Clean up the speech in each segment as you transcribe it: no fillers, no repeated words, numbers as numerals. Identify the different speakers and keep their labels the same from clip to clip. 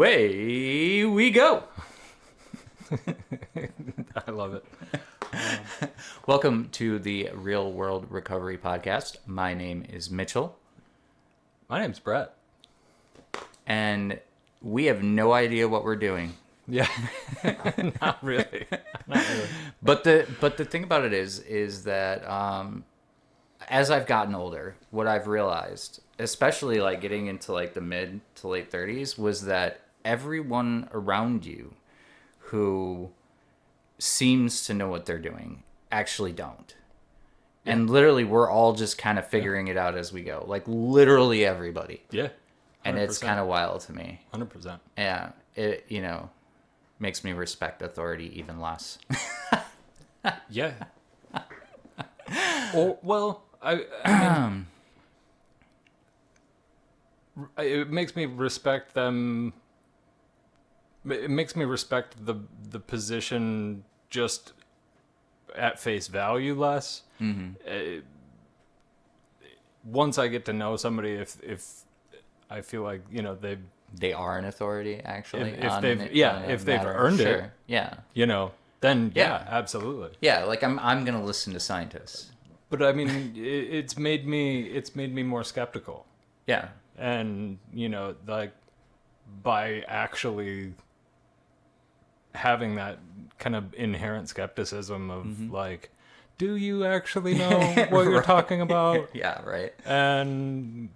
Speaker 1: away we go.
Speaker 2: I love it.
Speaker 1: Welcome to the Real World Recovery Podcast. My name is Mitchell,
Speaker 2: My name's Brett.
Speaker 1: and we have no idea what we're doing.
Speaker 2: Yeah, not really. Not really.
Speaker 1: But the thing about it is that as I've gotten older, what I've realized, especially like getting into like the mid to late 30s, was that everyone around you who seems to know what they're doing actually don't.
Speaker 2: Yeah.
Speaker 1: And literally we're all just kind of figuring it out as we go. Like literally everybody.
Speaker 2: Yeah, 100%.
Speaker 1: And it's kind of wild to me.
Speaker 2: 100%.
Speaker 1: Yeah, it makes me respect authority even less.
Speaker 2: Yeah. Or well, I mean, it makes me respect them. It makes me respect the position just at face value less. Mm-hmm. Once I get to know somebody, if I feel like
Speaker 1: They are an authority, actually.
Speaker 2: if they've earned it,
Speaker 1: Yeah.
Speaker 2: then
Speaker 1: Yeah.
Speaker 2: absolutely.
Speaker 1: Yeah, like I'm gonna listen to scientists.
Speaker 2: But I mean, it's made me more skeptical,
Speaker 1: Yeah.
Speaker 2: and like by actually having that kind of inherent skepticism of like, do you actually know what you're talking about?
Speaker 1: Yeah, right.
Speaker 2: And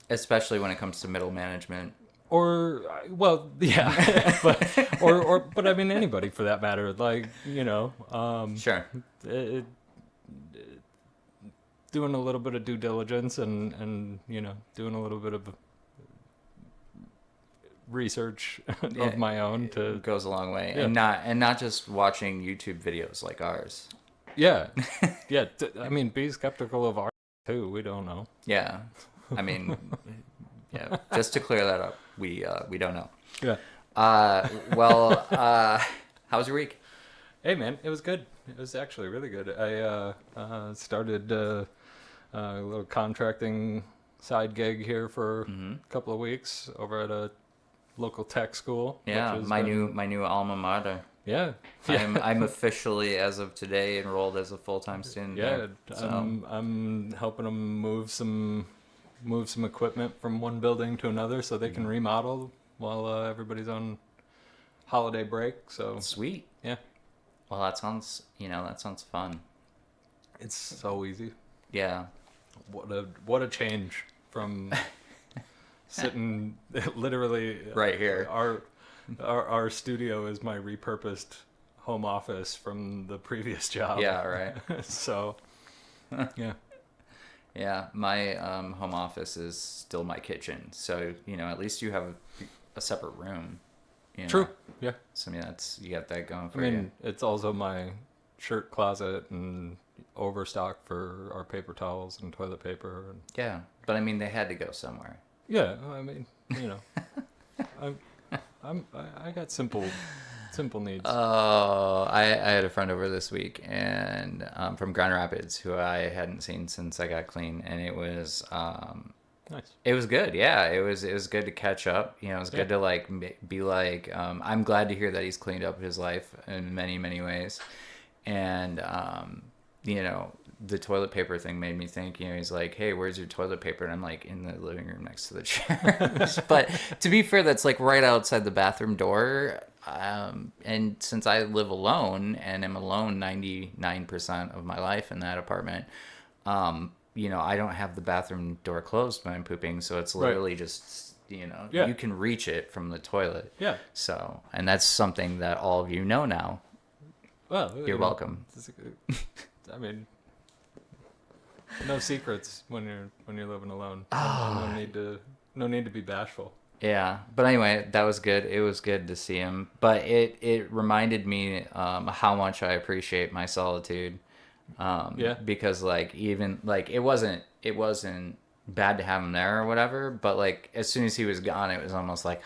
Speaker 1: Especially when it comes to middle management.
Speaker 2: or well, yeah, but I mean anybody for that matter, like
Speaker 1: Sure.
Speaker 2: it, doing a little bit of due diligence and doing a little bit of research of my own to
Speaker 1: It goes a long way.
Speaker 2: Yeah.
Speaker 1: And not just watching YouTube videos like ours.
Speaker 2: yeah I mean be skeptical of art too. We don't know.
Speaker 1: Yeah. I mean, yeah, just to clear that up, we don't know.
Speaker 2: Yeah.
Speaker 1: How was your week?
Speaker 2: Hey man, it was good. It was actually really good. I started a little contracting side gig here for a couple of weeks over at a local tech school.
Speaker 1: Yeah,
Speaker 2: which has
Speaker 1: my
Speaker 2: been-
Speaker 1: new alma mater.
Speaker 2: Yeah.
Speaker 1: I'm officially, as of today, enrolled as a full-time student.
Speaker 2: Yeah,
Speaker 1: there, so.
Speaker 2: I'm helping them move some equipment from one building to another so they can remodel while everybody's on holiday break. So
Speaker 1: Sweet.
Speaker 2: yeah,
Speaker 1: Well, that sounds fun.
Speaker 2: it's so easy.
Speaker 1: Yeah.
Speaker 2: What a change from sitting literally
Speaker 1: Right here.
Speaker 2: Our studio is my repurposed home office from the previous job.
Speaker 1: Yeah, right.
Speaker 2: So yeah.
Speaker 1: Yeah, my home office is still my kitchen, so at least you have a separate room.
Speaker 2: True. Yeah.
Speaker 1: So you got that going for
Speaker 2: I mean, it's also my shirt closet and overstock for our paper towels and toilet paper. And
Speaker 1: you. Yeah, but I mean, they had to go somewhere.
Speaker 2: yeah, I mean, I got simple needs.
Speaker 1: Oh, I had a friend over this week and from Grand Rapids who I hadn't seen since I got clean, and it was
Speaker 2: Nice.
Speaker 1: it was good. Yeah, it was good to catch up. It was good to like be like I'm glad to hear that he's cleaned up his life in many many ways, and the toilet paper thing made me think, he's like, hey, where's your toilet paper? And I'm like, in the living room next to the chairs. But to be fair, that's like right outside the bathroom door. And since I live alone and am alone 99% of my life in that apartment, I don't have the bathroom door closed when I'm pooping. So it's literally just, you can reach it from the toilet.
Speaker 2: Yeah.
Speaker 1: So, and that's something that all of you know now.
Speaker 2: Well,
Speaker 1: You're welcome.
Speaker 2: I mean, no secrets when you're living alone.
Speaker 1: Oh.
Speaker 2: No need to be bashful.
Speaker 1: Yeah, but anyway, that was good. It was good to see him, but it reminded me how much I appreciate my solitude. Because like even like it wasn't bad to have him there or whatever, but like as soon as he was gone, it was almost like,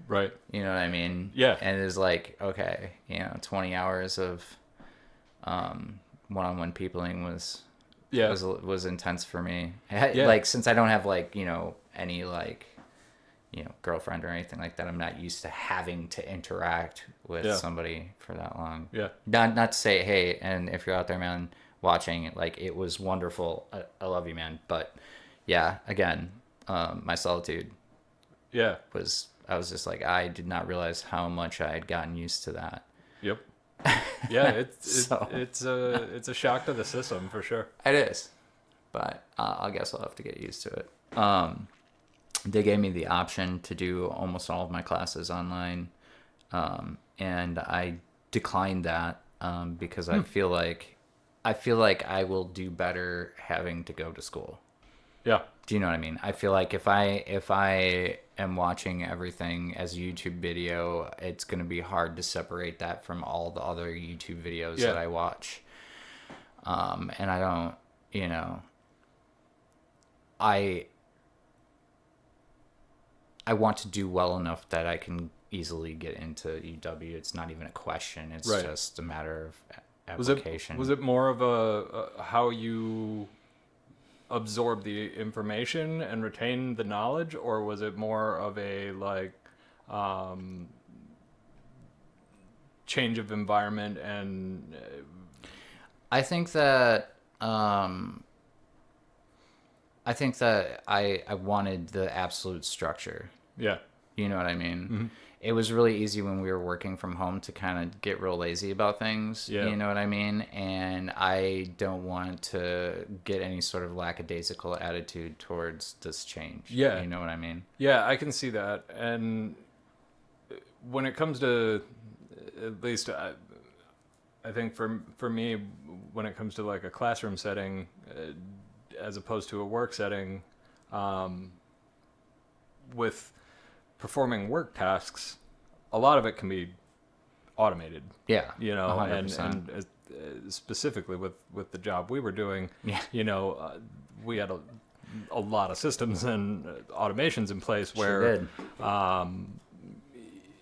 Speaker 2: right.
Speaker 1: You know what I mean?
Speaker 2: Yeah.
Speaker 1: And it was like, okay, 20 hours of one-on-one peopling was intense for me.
Speaker 2: Yeah.
Speaker 1: Like since I don't have like any like girlfriend or anything like that. I'm not used to having to interact with
Speaker 2: Yeah.
Speaker 1: somebody for that long.
Speaker 2: Yeah.
Speaker 1: Not to say, hey, and if you're out there, man, watching, like, it was wonderful. I love you, man. But yeah, again, my solitude
Speaker 2: Yeah.
Speaker 1: I was just like, I did not realize how much I had gotten used to that.
Speaker 2: Yep. Yeah,
Speaker 1: So
Speaker 2: it's a shock to the system for sure.
Speaker 1: it is, but I guess I'll have to get used to it. They gave me the option to do almost all of my classes online, and I declined that because I feel like I will do better having to go to school.
Speaker 2: Yeah.
Speaker 1: Do you know what I mean? I feel like if I am watching everything as a YouTube video, it's going to be hard to separate that from all the other YouTube videos
Speaker 2: Yeah.
Speaker 1: that I watch. And I don't, I want to do well enough that I can easily get into UW. It's not even a question. It's
Speaker 2: Right.
Speaker 1: just a matter of
Speaker 2: Was
Speaker 1: application.
Speaker 2: it more of a how you absorb the information and retain the knowledge, or was it more of a like change of environment and
Speaker 1: I think that I wanted the absolute structure.
Speaker 2: yeah.
Speaker 1: You know what I mean?
Speaker 2: Mm-hmm.
Speaker 1: It was really easy when we were working from home to kind of get real lazy about things.
Speaker 2: Yeah.
Speaker 1: You know what I mean? And I don't want to get any sort of lackadaisical attitude towards this change.
Speaker 2: Yeah.
Speaker 1: You know what I mean?
Speaker 2: Yeah, I can see that. And when it comes to, at least I think for me, when it comes to like a classroom setting, as opposed to a work setting, with performing work tasks, a lot of it can be automated.
Speaker 1: Yeah.
Speaker 2: You know,
Speaker 1: 100%.
Speaker 2: and specifically with the job we were doing,
Speaker 1: Yeah.
Speaker 2: you know, we had a lot of systems and automations in place where
Speaker 1: Sure did.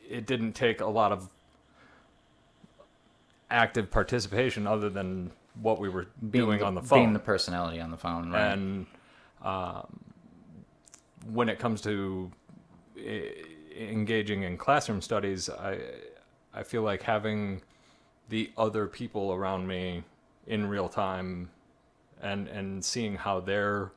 Speaker 2: it didn't take a lot of active participation other than what we were doing on the phone.
Speaker 1: Being the personality on the phone, right?
Speaker 2: And when it comes to engaging in classroom studies, I feel like having the other people around me in real time and seeing how they're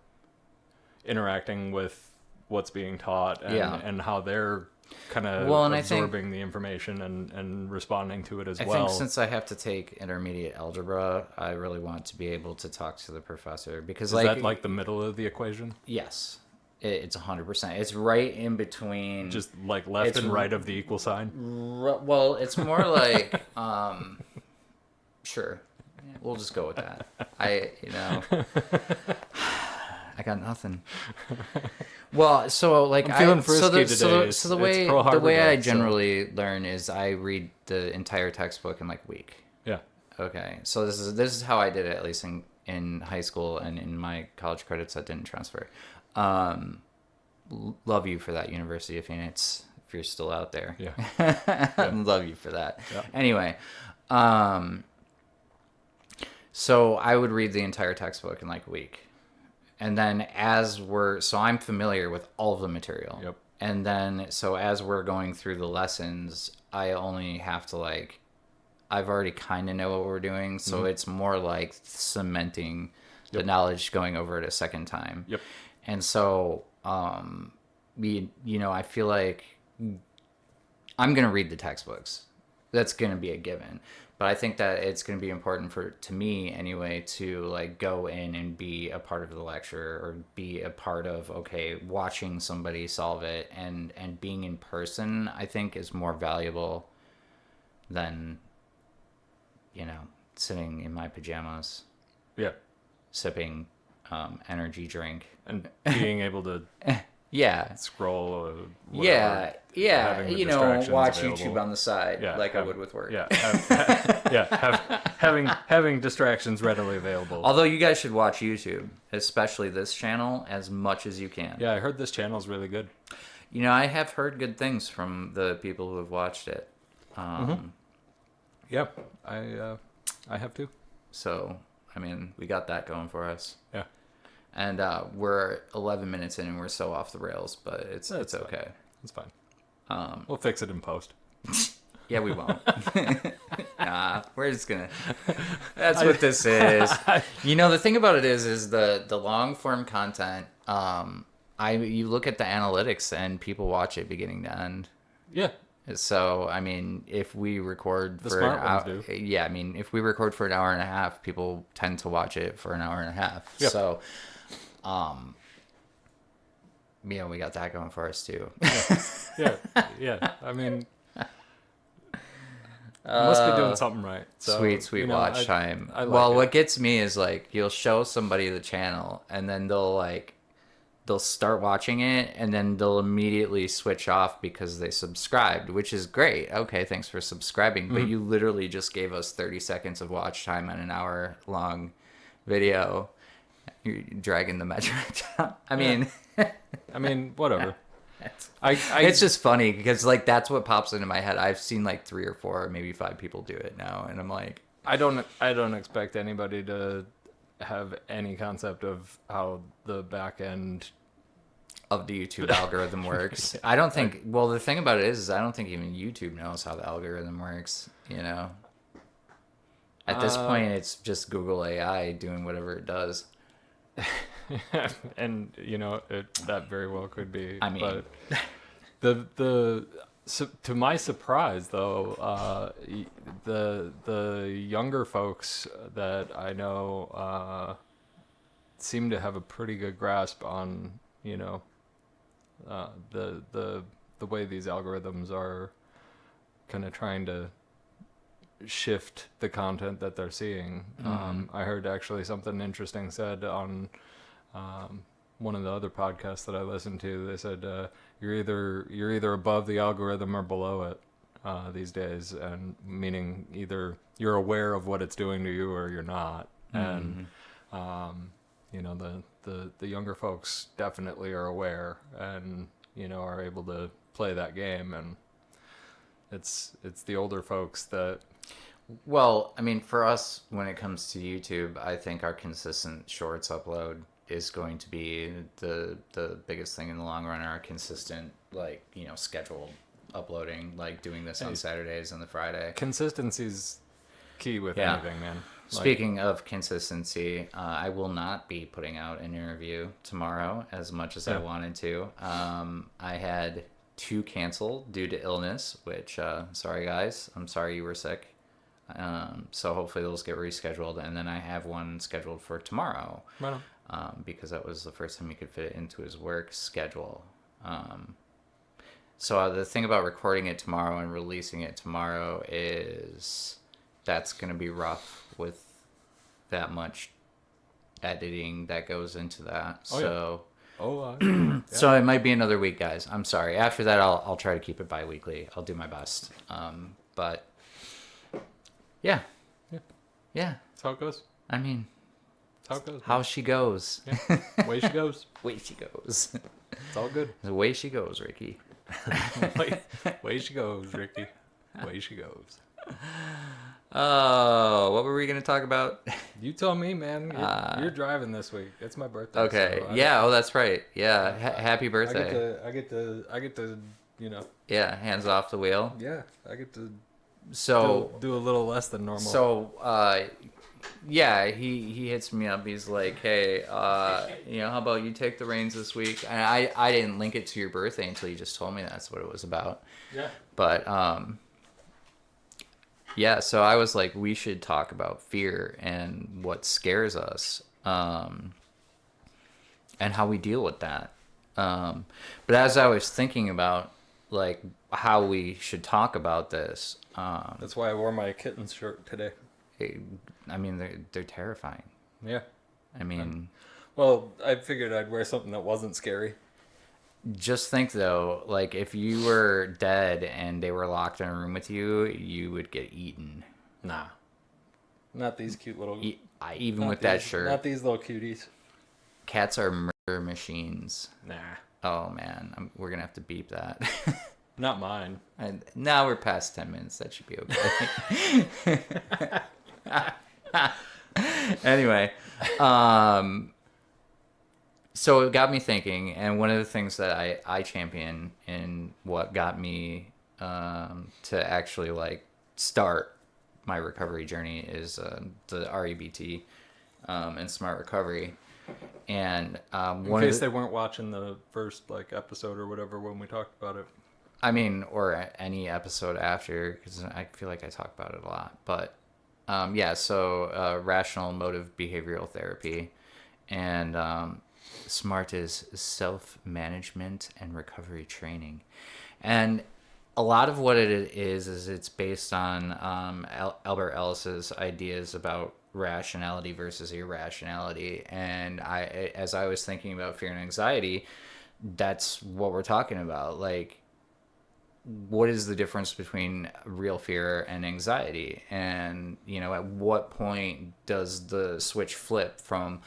Speaker 2: interacting with what's being taught and how they're kind of absorbing the information and responding to it as well.
Speaker 1: I think since I have to take intermediate algebra, I really want to be able to talk to the professor because
Speaker 2: Is that like the middle of the equation?
Speaker 1: Yes. It's 100%. It's right in between.
Speaker 2: Just like left and right of the equal sign?
Speaker 1: Well, it's more like, sure. We'll just go with that. I got nothing. Well, so like
Speaker 2: I'm feeling frisky today.
Speaker 1: So the way I generally learn is I read the entire textbook in like a week.
Speaker 2: Yeah.
Speaker 1: Okay. So this is how I did it, at least in high school and in my college credits that didn't transfer. Love you for that, University of Phoenix, if you're still out there.
Speaker 2: Yeah.
Speaker 1: Love you for that.
Speaker 2: Yeah.
Speaker 1: Anyway, so I would read the entire textbook in like a week. And then so I'm familiar with all of the material.
Speaker 2: Yep.
Speaker 1: And then, so as we're going through the lessons, I only have to I've already kind of know what we're doing. So it's more like cementing the knowledge going over it a second time.
Speaker 2: Yep.
Speaker 1: And so, I feel like I'm going to read the textbooks. That's going to be a given. But I think that it's going to be important to me anyway to like go in and be a part of the lecture or be a part of, watching somebody solve it and being in person, I think is more valuable than, sitting in my pajamas.
Speaker 2: Yeah.
Speaker 1: Sipping energy drink.
Speaker 2: And being able to
Speaker 1: yeah.
Speaker 2: scroll or
Speaker 1: whatever. Yeah. Watch
Speaker 2: available.
Speaker 1: YouTube on the side I would with work.
Speaker 2: Yeah. Having distractions readily available.
Speaker 1: Although you guys should watch YouTube, especially this channel, as much as you can.
Speaker 2: Yeah, I heard this channel is really good.
Speaker 1: I have heard good things from the people who have watched it.
Speaker 2: Yeah, I have too.
Speaker 1: So, we got that going for us.
Speaker 2: Yeah.
Speaker 1: And we're 11 minutes in and we're so off the rails, but it's okay.
Speaker 2: It's fine.
Speaker 1: Um,
Speaker 2: We'll fix it in post.
Speaker 1: yeah, we won't. Nah, we're just gonna. That's what this is. The thing about it is the long form content. You look at the analytics and people watch it beginning to end.
Speaker 2: Yeah.
Speaker 1: So I mean, if we record
Speaker 2: The
Speaker 1: for
Speaker 2: smart
Speaker 1: an
Speaker 2: ones
Speaker 1: hour,
Speaker 2: do.
Speaker 1: yeah, I mean, if we record for an hour and a half, people tend to watch it for an hour and a half.
Speaker 2: Yep.
Speaker 1: So, we got that going for us too.
Speaker 2: Yeah. I mean, must be doing something right. So,
Speaker 1: Sweet watch time.
Speaker 2: I like
Speaker 1: Well,
Speaker 2: it.
Speaker 1: what gets me is like you'll show somebody the channel and then they'll start watching it and then they'll immediately switch off because they subscribed, which is great. Okay, thanks for subscribing. But you literally just gave us 30 seconds of watch time on an hour long video. You're dragging the metric down.
Speaker 2: I mean, whatever.
Speaker 1: It's just funny because like that's what pops into my head. I've seen like 3 or 4, maybe 5 people do it now, and I'm like,
Speaker 2: I don't expect anybody to have any concept of how the back end
Speaker 1: of the YouTube algorithm works. I don't think. Well, the thing about it is I don't think even YouTube knows how the algorithm works. At this point, it's just Google AI doing whatever it does.
Speaker 2: and that very well could be.
Speaker 1: I mean,
Speaker 2: but to my surprise though, the younger folks that I know seem to have a pretty good grasp on the way these algorithms are kind of trying to shift the content that they're seeing. I heard actually something interesting said on one of the other podcasts that I listened to. They said you're either above the algorithm or below it these days, and meaning either you're aware of what it's doing to you or you're not. And the younger folks definitely are aware and are able to play that game, and it's the older folks that.
Speaker 1: Well, I mean, for us, when it comes to YouTube, I think our consistent shorts upload is going to be the biggest thing in the long run. Our consistent, scheduled uploading, like doing this on Saturdays and the Friday.
Speaker 2: Consistency's key with anything, man.
Speaker 1: Speaking of consistency, I will not be putting out an interview tomorrow as much as I wanted to. I had 2 canceled due to illness, which, sorry guys, I'm sorry you were sick. So hopefully those get rescheduled, and then I have one scheduled for tomorrow.
Speaker 2: Right on.
Speaker 1: Because that was the first time he could fit it into his work schedule. So the thing about recording it tomorrow and releasing it tomorrow is that's going to be rough with that much editing that goes into that. So so it might be another week, guys. I'm sorry. After that, I'll try to keep it bi-weekly. I'll do my best. But yeah.
Speaker 2: That's how it goes.
Speaker 1: I mean,
Speaker 2: That's how it goes.
Speaker 1: how she goes.
Speaker 2: Yeah. Way she goes.
Speaker 1: Way she goes.
Speaker 2: It's all good.
Speaker 1: The way she goes, Ricky.
Speaker 2: Way she goes, Ricky. Way she goes.
Speaker 1: Oh, what were we going to talk about?
Speaker 2: You tell me, man. You're driving this week. It's my birthday.
Speaker 1: Okay.
Speaker 2: So
Speaker 1: yeah. Oh, that's right. Yeah. Happy birthday.
Speaker 2: I get to.
Speaker 1: Yeah. Hands off the wheel.
Speaker 2: Yeah. I get to.
Speaker 1: So
Speaker 2: do a little less than normal.
Speaker 1: So, yeah, he hits me up. He's like, hey, how about you take the reins this week? And I didn't link it to your birthday until you just told me that's what it was about.
Speaker 2: Yeah.
Speaker 1: But, yeah, so I was like, we should talk about fear and what scares us, and how we deal with that. But as I was thinking about, like, how we should talk about this,
Speaker 2: that's why I wore my kitten's shirt today.
Speaker 1: They're terrifying.
Speaker 2: Yeah.
Speaker 1: I mean,
Speaker 2: well, I figured I'd wear something that wasn't scary.
Speaker 1: just think though, like if you were dead and they were locked in a room with you, you would get eaten.
Speaker 2: Nah. Not these cute little.
Speaker 1: Even with that shirt.
Speaker 2: Not these little cuties.
Speaker 1: Cats are murder machines.
Speaker 2: Nah.
Speaker 1: Oh man, we're gonna have to beep that.
Speaker 2: Not mine.
Speaker 1: And now we're past 10 minutes. That should be okay. Anyway, So it got me thinking, and one of the things that I champion and what got me to actually like start my recovery journey is the REBT and smart recovery. And
Speaker 2: In case they weren't watching the first like episode or whatever when we talked about it.
Speaker 1: I mean, or any episode after, because I feel like I talk about it a lot. But yeah, so rational emotive behavioral therapy, and SMART is self management and recovery training. And a lot of what it is it's based on Albert Ellis's ideas about rationality versus irrationality. And as I was thinking about fear and anxiety, that's what we're talking about. Like, what is the difference between real fear and anxiety? And, at what point does the switch flip from,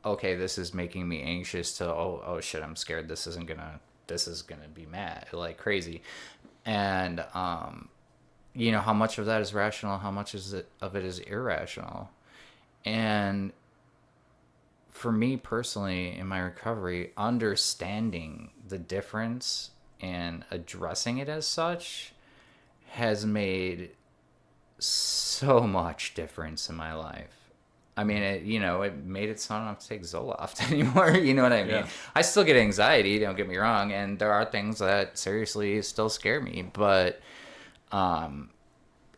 Speaker 1: okay, this is making me anxious to, oh shit, I'm scared. This is gonna be mad, like crazy. And, how much of that is rational? How much of it is irrational? And for me personally, in my recovery, understanding the difference and addressing it as such has made so much difference in my life. I mean, it made it so I don't have to take Zoloft anymore. You know what I mean?
Speaker 2: Yeah.
Speaker 1: I still get anxiety, don't get me wrong, and there are things that seriously still scare me, but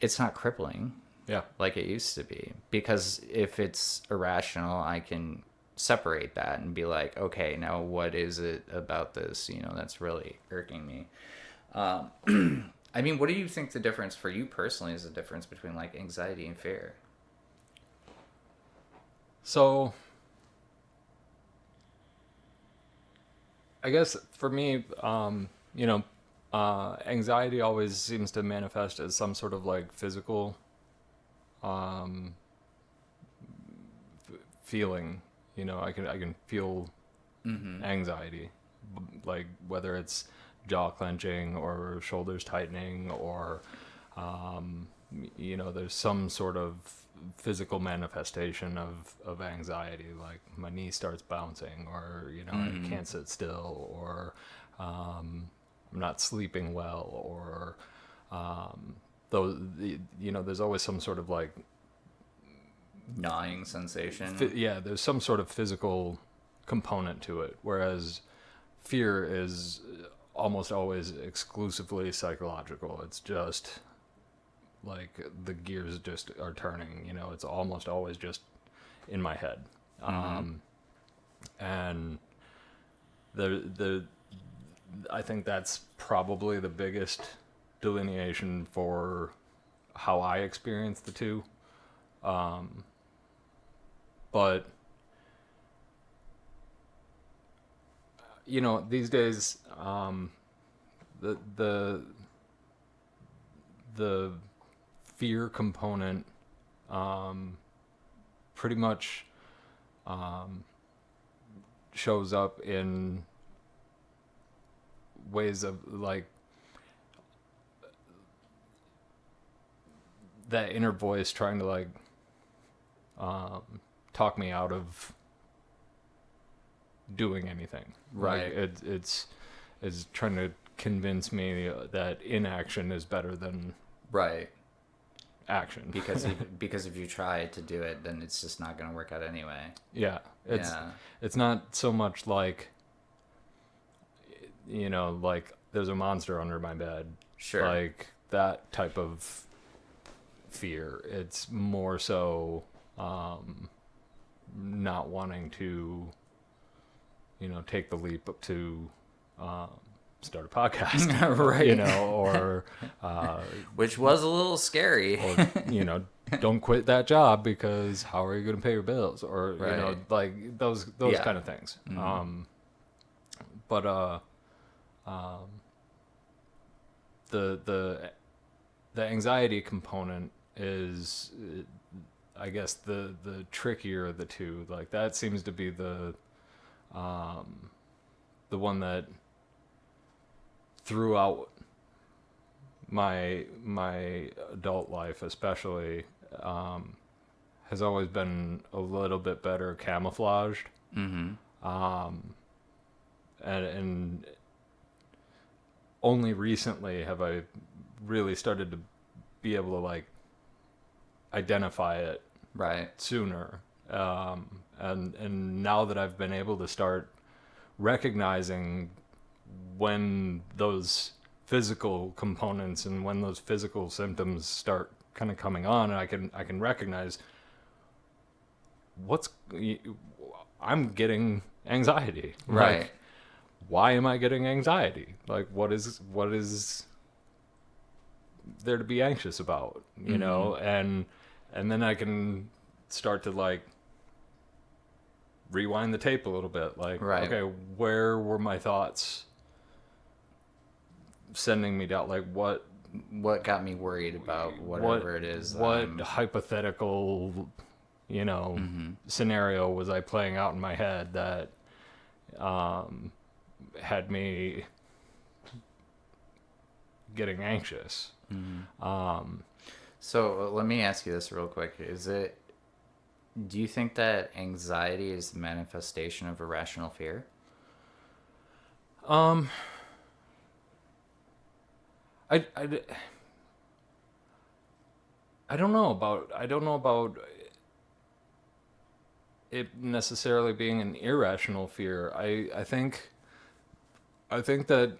Speaker 1: it's not crippling
Speaker 2: Yeah.
Speaker 1: like it used to be. Because if it's irrational, I can separate that and be like, okay, now what is it about this, that's really irking me? I mean, what do you think the difference for you personally is the difference between like anxiety and fear?
Speaker 2: So I guess for me, anxiety always seems to manifest as some sort of like physical feeling. I can feel anxiety, like whether it's jaw clenching or shoulders tightening or there's some sort of physical manifestation of anxiety, like my knee starts bouncing, or I can't sit still, or I'm not sleeping well, or there's always some sort of like
Speaker 1: Gnawing sensation.
Speaker 2: there's some sort of physical component to it, whereas fear is almost always exclusively psychological. It's just like the gears just are turning, it's almost always just in my head. And I think that's probably the biggest delineation for how I experience the two. But these days, the fear component pretty much shows up in ways of like that inner voice trying to like talk me out of doing anything.
Speaker 1: Right.
Speaker 2: Like it's trying to convince me that inaction is better than
Speaker 1: Right.
Speaker 2: action.
Speaker 1: Because if you try to do it, then it's just not going to work out anyway.
Speaker 2: Yeah. It's not so much like like there's a monster under my bed.
Speaker 1: Sure.
Speaker 2: Like that type of fear. It's more so not wanting to take the leap up to start a podcast.
Speaker 1: Right.
Speaker 2: Or
Speaker 1: which was a little scary.
Speaker 2: or don't quit that job because how are you going to pay your bills, or
Speaker 1: Right.
Speaker 2: like those
Speaker 1: Yeah.
Speaker 2: kind of things. But the anxiety component is, I guess, the trickier of the two. Like that seems to be the one that throughout my adult life especially has always been a little bit better camouflaged. and only recently have I really started to be able to like identify it
Speaker 1: Right.
Speaker 2: sooner. And now that I've been able to start recognizing when those physical components and when those physical symptoms start kind of coming on, and I can recognize what's I'm getting anxiety.
Speaker 1: Right.
Speaker 2: Like, why am I getting anxiety? Like, what is there to be anxious about? You know, and then I can start to like rewind the tape a little bit. Like,
Speaker 1: Right.
Speaker 2: okay, where were my thoughts sending me down? Like,
Speaker 1: What got me worried about whatever it is that
Speaker 2: what
Speaker 1: I'm.
Speaker 2: hypothetical, scenario was I playing out in my head that had me getting anxious?
Speaker 1: So let me ask you this real quick. Do you think that anxiety is the manifestation of irrational fear?
Speaker 2: Um, I, I don't know about it necessarily being an irrational fear. I think that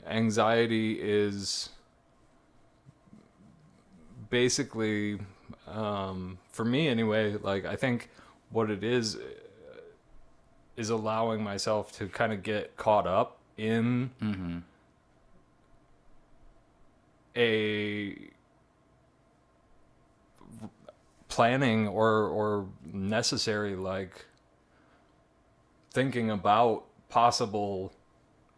Speaker 2: anxiety is basically, for me anyway, like I think what it is allowing myself to kind of get caught up in a planning or necessary like thinking about possible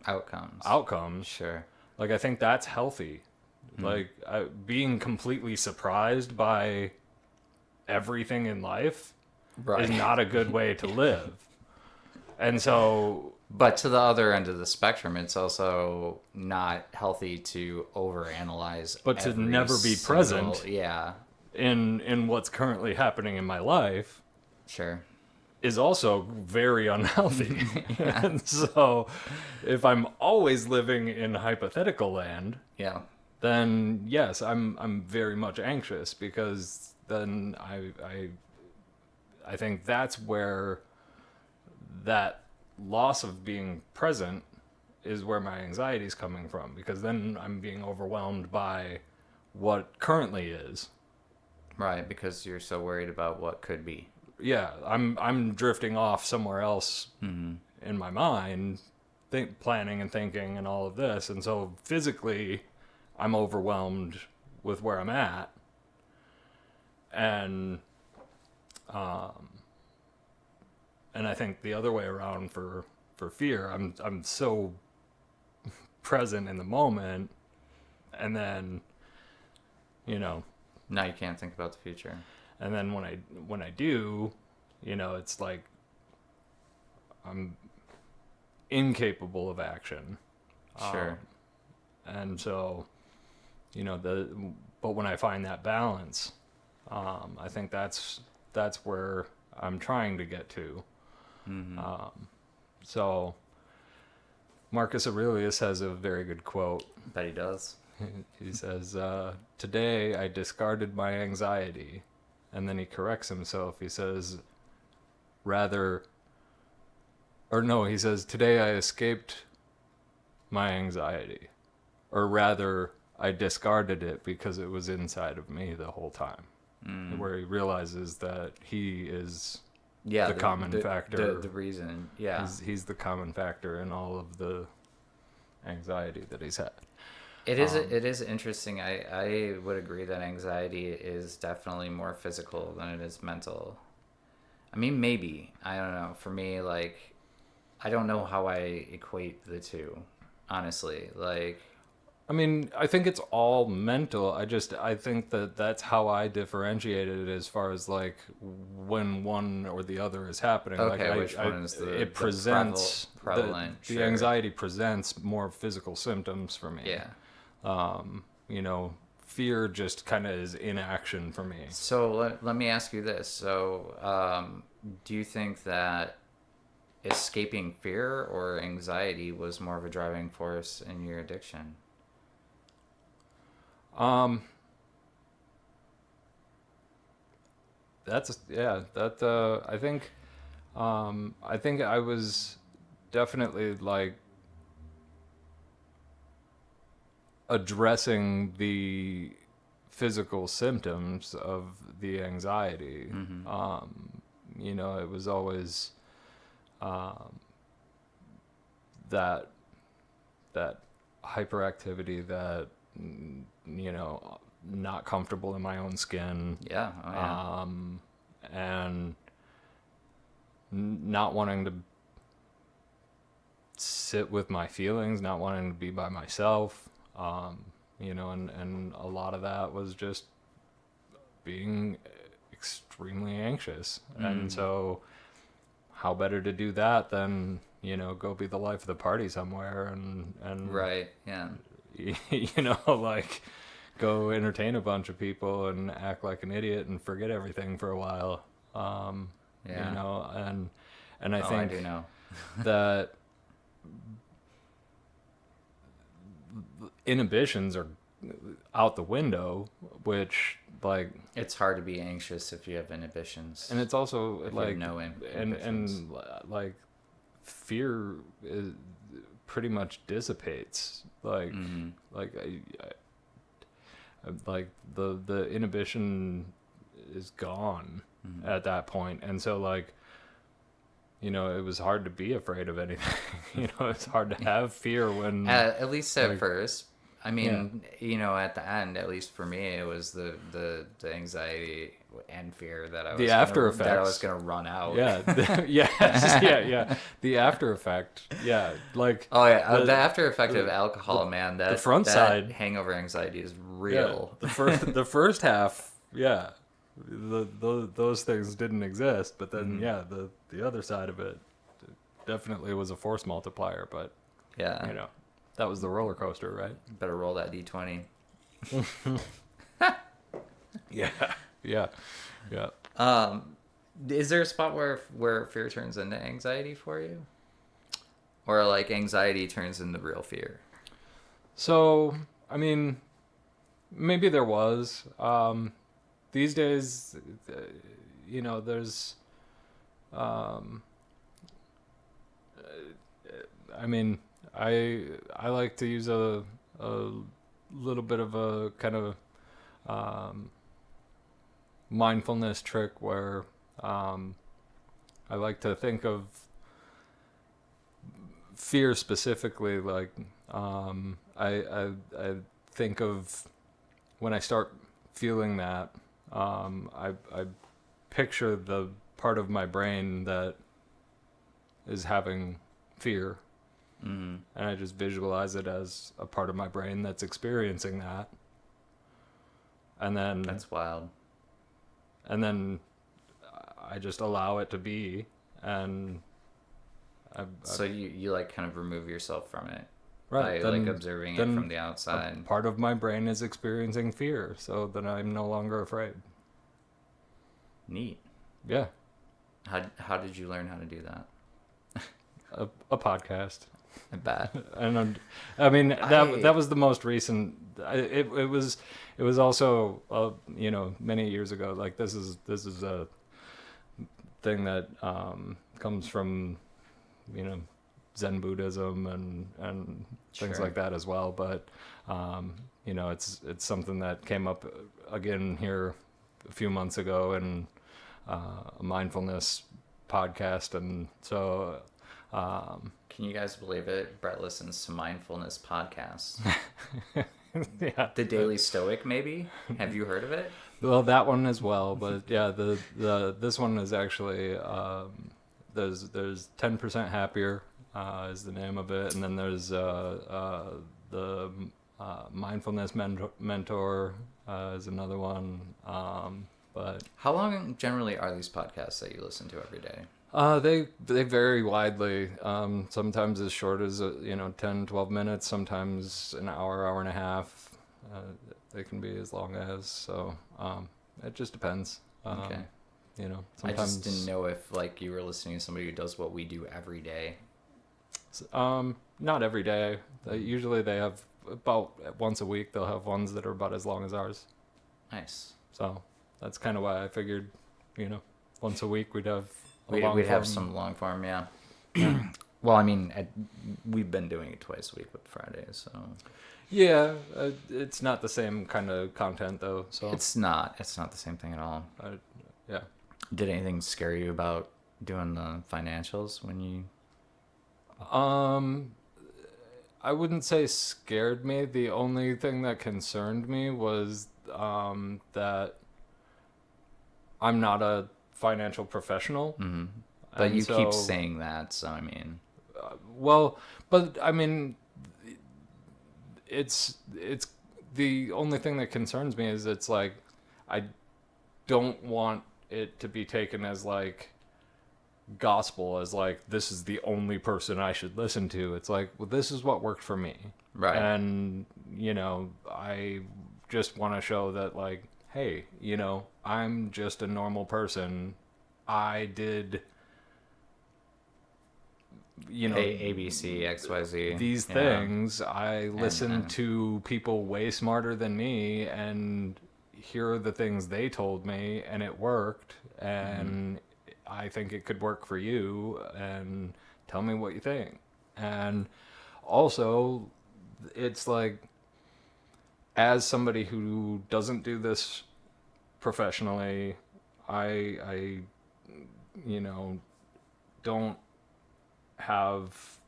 Speaker 2: outcomes.
Speaker 1: Sure.
Speaker 2: Like I think that's healthy. Like being completely surprised by everything in life
Speaker 1: Right.
Speaker 2: is not a good way to live. And so,
Speaker 1: But to the other end of the spectrum, it's also not healthy to overanalyze.
Speaker 2: but to
Speaker 1: every
Speaker 2: never be
Speaker 1: single-
Speaker 2: present
Speaker 1: Yeah.
Speaker 2: in what's currently happening in my life
Speaker 1: Sure.
Speaker 2: is also very unhealthy. And so, if I'm always living in hypothetical land,
Speaker 1: Yeah.
Speaker 2: then yes, I'm very much anxious because then I think that's where that loss of being present is where my anxiety is coming from, because then I'm being overwhelmed by what currently is.
Speaker 1: Right, because you're so worried about what could be.
Speaker 2: Yeah, I'm drifting off somewhere else in my mind, planning and thinking and all of this, and so physically I'm overwhelmed with where I'm at, and and I think the other way around for fear, I'm so present in the moment, and then
Speaker 1: Now you can't think about the future.
Speaker 2: and then when I do, it's like I'm incapable of action.
Speaker 1: Sure.
Speaker 2: And so, but when I find that balance, I think that's where I'm trying to get to. So Marcus Aurelius has a very good quote.
Speaker 1: Bet he does.
Speaker 2: He says, "Today I discarded my anxiety," and then he corrects himself. He says, he says, "Today I escaped my anxiety," or rather, I discarded it because it was inside of me the whole time. Where he realizes that he is the common factor.
Speaker 1: The reason. Yeah.
Speaker 2: He's the common factor in all of the anxiety that he's had.
Speaker 1: It is interesting. I would agree that anxiety is definitely more physical than it is mental. I mean, maybe. I don't know. For me, like, I don't know how I equate the two, honestly. Like,
Speaker 2: I mean, I think it's all mental. I think that that's how I differentiate it as far as like when one or the other is happening.
Speaker 1: okay,
Speaker 2: like
Speaker 1: which one is the
Speaker 2: presents
Speaker 1: prevalent?
Speaker 2: the
Speaker 1: Sure.
Speaker 2: anxiety presents more physical symptoms for me.
Speaker 1: Yeah.
Speaker 2: Fear just kind of is inaction for me.
Speaker 1: So let me ask you this. So, do you think that escaping fear or anxiety was more of a driving force in your addiction?
Speaker 2: Um, that's yeah. That I think I was definitely like addressing the physical symptoms of the anxiety.
Speaker 1: Mm-hmm.
Speaker 2: You know, it was always um, that that hyperactivity, that you know, not comfortable in my own skin,
Speaker 1: Yeah. Oh yeah.
Speaker 2: and not wanting to sit with my feelings, not wanting to be by myself. You know, and a lot of that was just being extremely anxious. And
Speaker 1: Mm.
Speaker 2: so, how better to do that than, you know, go be the life of the party somewhere and
Speaker 1: Right. Yeah.
Speaker 2: you know, like go entertain a bunch of people and act like an idiot and forget everything for a while. You
Speaker 1: Yeah.
Speaker 2: know, and I
Speaker 1: Oh, I do
Speaker 2: think
Speaker 1: know.
Speaker 2: that inhibitions are out the window, which like,
Speaker 1: It's hard to be anxious if you have inhibitions.
Speaker 2: and it's also
Speaker 1: If you have
Speaker 2: like,
Speaker 1: no inhibitions.
Speaker 2: and like fear is, pretty much dissipates.
Speaker 1: Mm-hmm.
Speaker 2: Like like the inhibition is gone
Speaker 1: Mm-hmm.
Speaker 2: at that point, and so like, you know, it was hard to be afraid of anything. You know, it's hard to have fear when
Speaker 1: At least at
Speaker 2: like,
Speaker 1: first. I
Speaker 2: yeah.
Speaker 1: mean, at the end, at least for me, it was the anxiety and fear that
Speaker 2: The after
Speaker 1: I was
Speaker 2: effects.
Speaker 1: gonna run out.
Speaker 2: Yeah. Yes. Yeah. The after effect. Yeah. Like
Speaker 1: Oh yeah, the
Speaker 2: the
Speaker 1: after effect of
Speaker 2: the
Speaker 1: alcohol, man.
Speaker 2: the front
Speaker 1: That
Speaker 2: side.
Speaker 1: hangover anxiety is
Speaker 2: Yeah.
Speaker 1: real.
Speaker 2: The first half. Yeah. Those things didn't exist, but then
Speaker 1: Mm-hmm.
Speaker 2: yeah, the other side of it definitely was a force multiplier. But
Speaker 1: Yeah,
Speaker 2: you know, that was the roller coaster, right?
Speaker 1: better roll that d20.
Speaker 2: Yeah. Yeah. Yeah.
Speaker 1: Is there a spot where fear turns into anxiety for you, or like anxiety turns into real fear?
Speaker 2: So I mean, maybe there was. These days, you know, there's. Um, I mean, I like to use a little bit of a kind of um, mindfulness trick where I like to think of fear specifically. Like I think of when I start feeling that, I picture the part of my brain that is having fear,
Speaker 1: Mm-hmm.
Speaker 2: and I just visualize it as a part of my brain that's experiencing that, and then
Speaker 1: That's wild.
Speaker 2: and then I just allow it to be, and
Speaker 1: So you like kind of remove yourself from it
Speaker 2: right
Speaker 1: by like
Speaker 2: then
Speaker 1: observing it
Speaker 2: then
Speaker 1: from the
Speaker 2: a
Speaker 1: outside.
Speaker 2: part of my brain is experiencing fear, so then I'm no longer afraid.
Speaker 1: Neat.
Speaker 2: Yeah,
Speaker 1: How did you learn how to do that?
Speaker 2: a podcast.
Speaker 1: I bet.
Speaker 2: And I mean
Speaker 1: I
Speaker 2: that was the most recent. It was also you know, many years ago. Like this is a thing that comes from, you know, Zen Buddhism and things
Speaker 1: Sure.
Speaker 2: like that as well. But you know, it's something that came up again here a few months ago in a mindfulness podcast, and so.
Speaker 1: Can you guys believe it? Brett listens to mindfulness podcasts.
Speaker 2: Yeah.
Speaker 1: The Daily Stoic, maybe? Have you heard of it?
Speaker 2: Well, that one as well, but yeah, the this one is actually there's 10% happier is the name of it, and then there's the mindfulness mentor is another one, but
Speaker 1: How long generally are these podcasts that you listen to every day?
Speaker 2: they vary widely. Sometimes as short as you know, 10-12 minutes. Sometimes an hour and a half. They can be as long as so. It just depends.
Speaker 1: Okay. I just didn't
Speaker 2: sometimes,
Speaker 1: know if like you were listening to somebody who does what we do every day.
Speaker 2: not every day. Usually they have about once a week. They'll have ones that are about as long as ours.
Speaker 1: Nice.
Speaker 2: So that's kind of why I figured, you know, once a week we'd have a
Speaker 1: We'd
Speaker 2: long
Speaker 1: have
Speaker 2: form.
Speaker 1: some long form, yeah.
Speaker 2: Yeah.
Speaker 1: Well, I mean, we've been doing it twice a week with Fridays, so
Speaker 2: Yeah, it's not the same kind of content though. So
Speaker 1: it's not the same thing at all.
Speaker 2: yeah.
Speaker 1: Did anything scare you about doing the financials when you?
Speaker 2: Um, I wouldn't say scared me. The only thing that concerned me was that I'm not a financial professional,
Speaker 1: Mm-hmm. But
Speaker 2: and
Speaker 1: you keep
Speaker 2: so
Speaker 1: saying that, so I mean,
Speaker 2: well, but I mean, it's the only thing that concerns me is it's like I don't want it to be taken as like gospel, as like this is the only person I should listen to. It's like, well, this is what worked for me,
Speaker 1: right?
Speaker 2: and I just want to show that, like, hey, I'm just a normal person. I did,
Speaker 1: A B C X Y Z,
Speaker 2: these
Speaker 1: yeah,
Speaker 2: things. I
Speaker 1: and
Speaker 2: listened to people way smarter than me, and here are the things they told me, and it worked.
Speaker 1: mm-hmm.
Speaker 2: And I think it could work for you, and tell me what you think. And also, it's like, as somebody who doesn't do this professionally, I don't have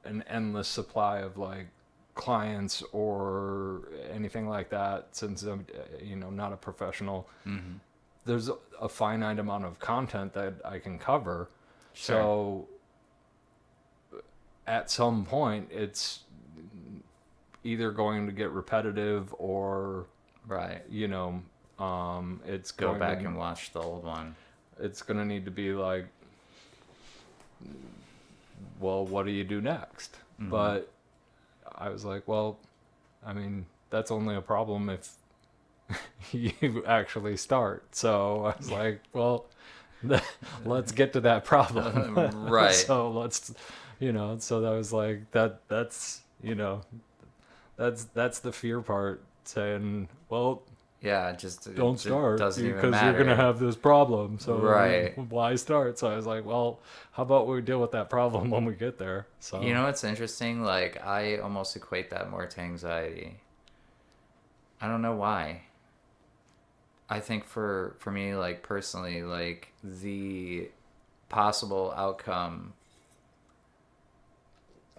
Speaker 2: an endless supply of like clients or anything like that, since I'm not a professional.
Speaker 1: Mm-hmm.
Speaker 2: There's a finite amount of content that I can cover.
Speaker 1: Sure,
Speaker 2: So at some point it's either going to get repetitive, or
Speaker 1: right.
Speaker 2: it's
Speaker 1: Go
Speaker 2: going
Speaker 1: back
Speaker 2: to
Speaker 1: and watch the old one.
Speaker 2: need to be like, well, what do you do next?
Speaker 1: Mm-hmm.
Speaker 2: But I was like, well, I mean, that's only a problem if you actually start. So I was like, well, let's get to that problem.
Speaker 1: Right.
Speaker 2: So let's, so that was like that's the fear part, saying, well,
Speaker 1: Yeah, just
Speaker 2: don't
Speaker 1: it
Speaker 2: start
Speaker 1: doesn't even
Speaker 2: because you're gonna
Speaker 1: matter.
Speaker 2: have this problem. So
Speaker 1: Right.
Speaker 2: why start? So I was like, well, how about we deal with that problem when we get there?
Speaker 1: You
Speaker 2: So
Speaker 1: know what's interesting? Like I almost equate that more to anxiety. I don't know why. I think for me, like personally, like the possible outcome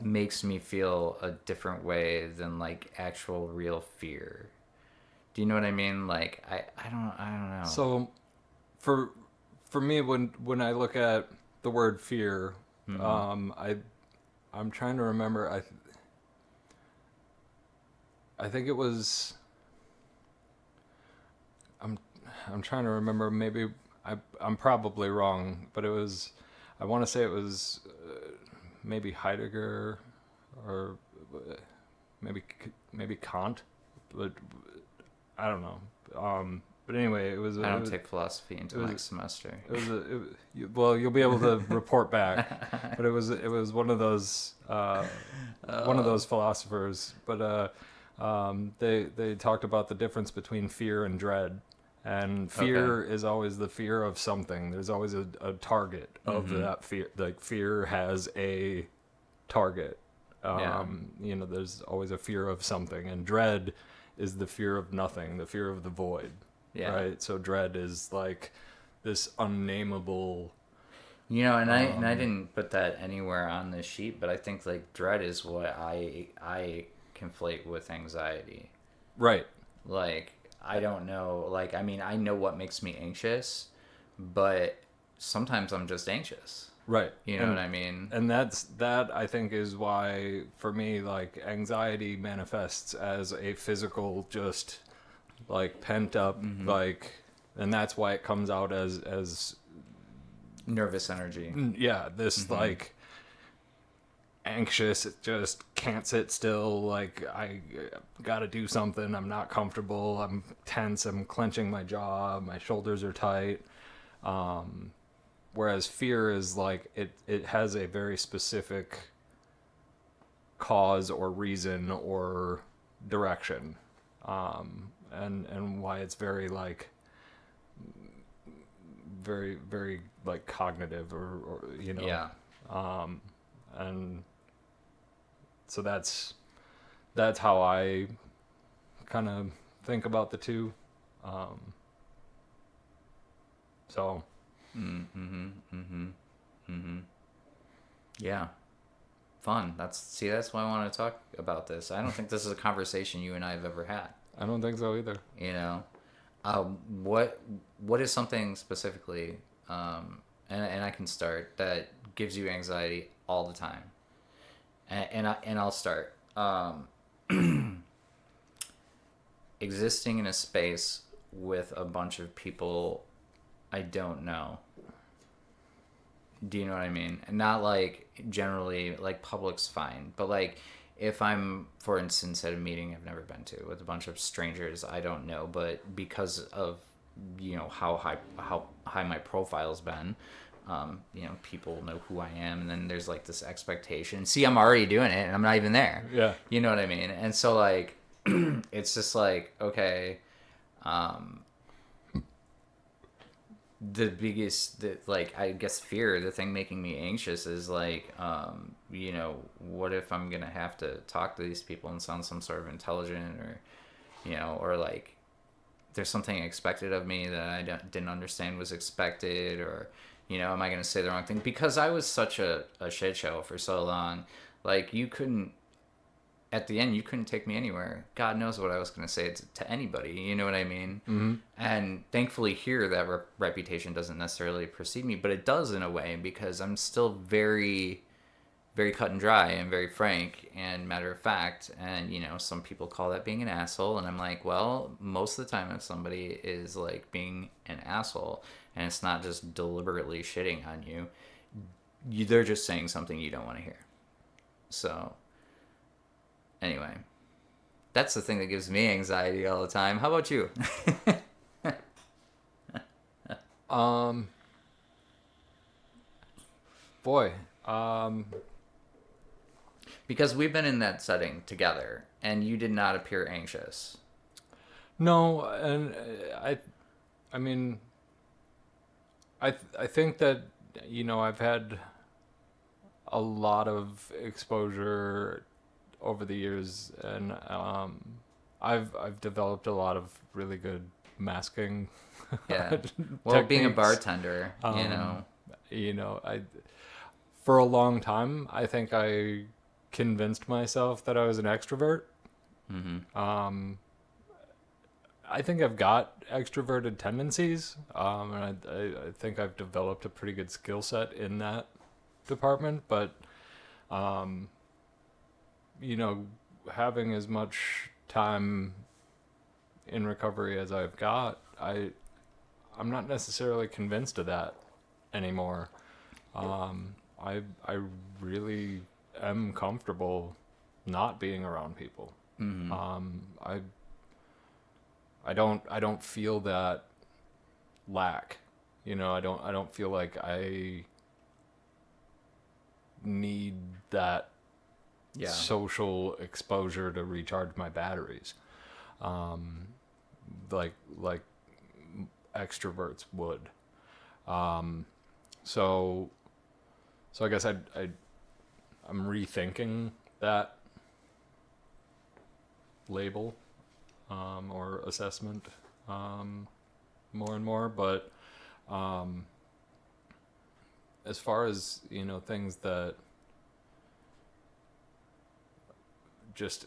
Speaker 1: makes me feel a different way than like actual real fear. Do you know what I mean? Like I don't know.
Speaker 2: so for for me, when I look at the word fear,
Speaker 1: Mm-hmm.
Speaker 2: I'm trying to remember. I think it was, I'm I'm trying to remember. Maybe I'm probably wrong, but it was, I want to say it was maybe Heidegger, or maybe maybe Kant, but I don't know. But anyway,
Speaker 1: I don't take philosophy until
Speaker 2: was
Speaker 1: next semester.
Speaker 2: well, you'll be able to report back, but it was one of those philosophers. But they talked about the difference between fear and dread, and
Speaker 1: Okay.
Speaker 2: fear is always the fear of something. There's always a target of
Speaker 1: Mm-hmm.
Speaker 2: that fear. Like, fear has a target.
Speaker 1: Yeah.
Speaker 2: There's always a fear of something, and dread is the fear of nothing, the fear of the void.
Speaker 1: Yeah.
Speaker 2: Right? So dread is like this unnameable.
Speaker 1: And I
Speaker 2: Um,
Speaker 1: didn't put that anywhere on this sheet, but I think like dread is what I conflate with anxiety.
Speaker 2: right,
Speaker 1: Like I don't know, like I mean, I know what makes me anxious, but sometimes I'm just anxious.
Speaker 2: right,
Speaker 1: You know what I mean?
Speaker 2: and that I think is why, for me, like, anxiety manifests as a physical, just like pent up,
Speaker 1: Mm-hmm.
Speaker 2: like, and that's why it comes out as
Speaker 1: Nervous energy.
Speaker 2: yeah, this
Speaker 1: Mm-hmm.
Speaker 2: like anxious, it just can't sit still, like, I gotta do something, I'm not comfortable, I'm tense, I'm clenching my jaw, my shoulders are tight. Whereas fear is like it has a very specific cause or reason or direction, and why it's very like very like cognitive or
Speaker 1: Yeah.
Speaker 2: and so that's how I kind of think about the two. Um, so
Speaker 1: Mm-hmm. Mm-hmm. Mm-hmm. Yeah. Fun. That's why I want to talk about this. I don't think this is a conversation you and I have ever had.
Speaker 2: I don't think so either.
Speaker 1: You know, what is something specifically, and I can start, that gives you anxiety all the time, and I'll start. Existing in a space with a bunch of people I don't know. Do you know what I mean? And not like generally, like public's fine, but like if I'm, for instance, at a meeting I've never been to with a bunch of strangers I don't know, but because of how high my profile's been, people know who I am, and then there's like this expectation. See, I'm already doing it, and I'm not even there.
Speaker 2: Yeah.
Speaker 1: You know what I mean? And so like, it's just like, okay, um, the biggest, like, I guess fear, the thing making me anxious is like, what if I'm gonna have to talk to these people and sound some sort of intelligent, or or like there's something expected of me that I didn't understand was expected, or am I gonna say the wrong thing, because I was such a shit show for so long. Like, you couldn't, at the end, you couldn't take me anywhere. God knows what I was going to say to anybody. You know what I mean?
Speaker 2: Mm-hmm.
Speaker 1: And thankfully here, that reputation doesn't necessarily precede me, but it does in a way, because I'm still very, very cut and dry and very frank and matter of fact. And, some people call that being an asshole. And I'm like, well, most of the time if somebody is like being an asshole and it's not just deliberately shitting on you, they're just saying something you don't want to hear. So anyway, that's the thing that gives me anxiety all the time. How about you?
Speaker 2: Um, boy.
Speaker 1: Because we've been in that setting together, and you did not appear anxious.
Speaker 2: No, and I mean, I think that I've had a lot of exposure over the years, and I've developed a lot of really good masking
Speaker 1: Yeah. Well, being a
Speaker 2: techniques.
Speaker 1: bartender,
Speaker 2: I for a long time I think I convinced myself that I was an extrovert.
Speaker 1: Mm-hmm.
Speaker 2: I think I've got extroverted tendencies, and I think I've developed a pretty good skill set in that department. But um, having as much time in recovery as I've got, I'm not necessarily convinced of that anymore. I really am comfortable not being around people.
Speaker 1: Mm-hmm.
Speaker 2: I don't feel that lack. I don't feel like I need that
Speaker 1: Yeah.
Speaker 2: social exposure to recharge my batteries, like extroverts would. So I guess I'm rethinking that label, or assessment, more and more. But as far as things that just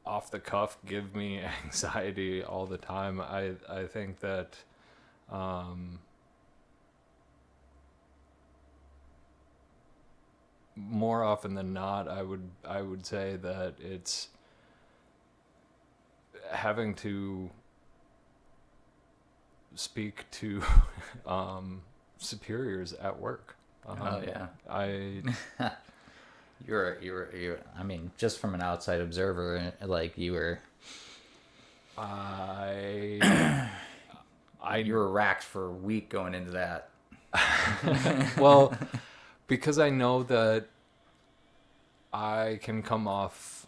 Speaker 2: off the cuff give me anxiety all the time, I think that more often than not, I would say that it's having to speak to superiors at work.
Speaker 1: Oh yeah.
Speaker 2: I
Speaker 1: You're. I mean, just from an outside observer, like you were.
Speaker 2: I I
Speaker 1: You were racked for a week going into that.
Speaker 2: well, because I know that I can come off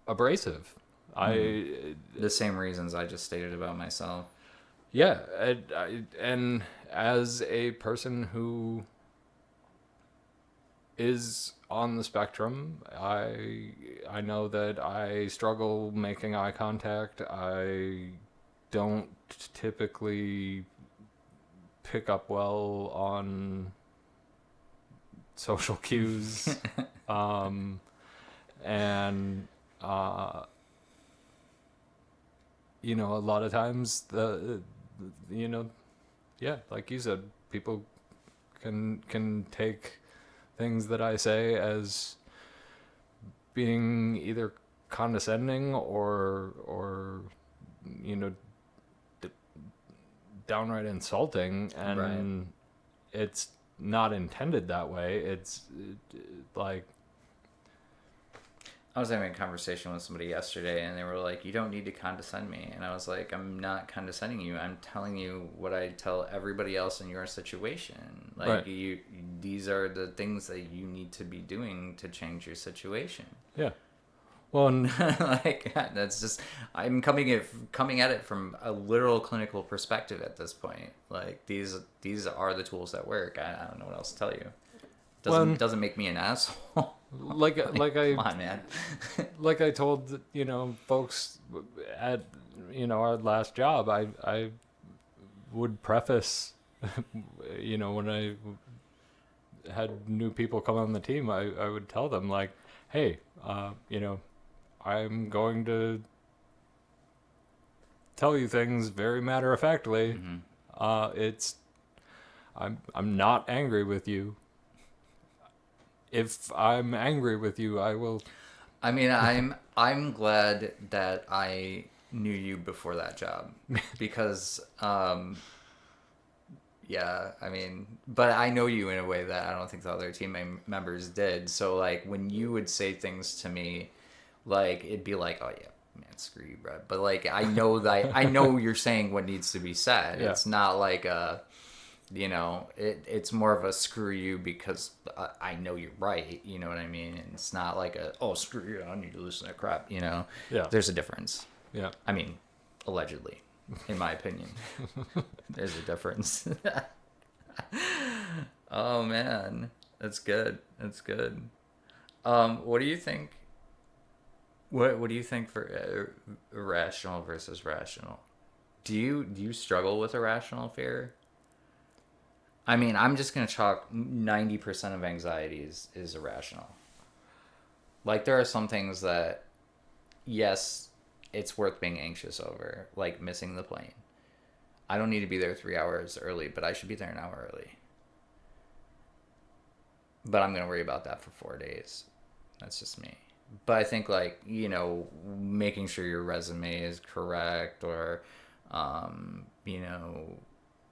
Speaker 2: abrasive. I
Speaker 1: The same reasons I just stated about myself.
Speaker 2: Yeah, and as a person who is on the spectrum, I know that I struggle making eye contact. I don't typically pick up well on social cues, and uh, a lot of times you know, yeah, like you said, people can take things that I say as being either condescending or you know d- downright insulting,
Speaker 1: Right.
Speaker 2: and it's not intended that way. It's like
Speaker 1: I was having a conversation with somebody yesterday, and they were like, "You don't need to condescend me," and I was like, "I'm not condescending you. I'm telling you what I tell everybody else in your situation.
Speaker 2: right,
Speaker 1: Like these are the things that you need to be doing to change your situation."
Speaker 2: yeah. Well, and
Speaker 1: Like that's just I'm coming at it from a literal clinical perspective at this point. Like these are the tools that work. I don't know what else to tell you.
Speaker 2: well,
Speaker 1: Doesn't make me an asshole.
Speaker 2: like
Speaker 1: Like,
Speaker 2: like
Speaker 1: come
Speaker 2: I
Speaker 1: on, man.
Speaker 2: like I told folks at our last job, I would preface when I had new people come on the team, I would tell them like, hey, I'm going to tell you things very matter of factly.
Speaker 1: Hmm.
Speaker 2: It's I'm not angry with you. If I'm angry with you, I will.
Speaker 1: I mean, I'm glad that I knew you before that job because yeah, I mean, but I know you in a way that I don't think the other members did. So like when you would say things to me, like it'd be like, "Oh yeah, man, screw you, bro." But like I know you're saying what needs to be said.
Speaker 2: Yeah,
Speaker 1: It's not like it's more of a screw you because I know you're right. You know what I mean? And it's not like a, oh, screw you, I need to listen to that crap.
Speaker 2: yeah,
Speaker 1: There's a difference.
Speaker 2: yeah.
Speaker 1: I mean, allegedly, in my opinion, there's a difference. Oh man, that's good. That's good. What do you think? What do you think for irrational versus rational? Do you struggle with irrational fear? I mean, I'm just gonna chalk 90% of anxiety is irrational. Like there are some things that, yes, it's worth being anxious over, like missing the plane. I don't need to be there 3 hours early, but I should be there an hour early. But I'm gonna worry about that for 4 days. That's just me. But I think like making sure your resume is correct, or you know,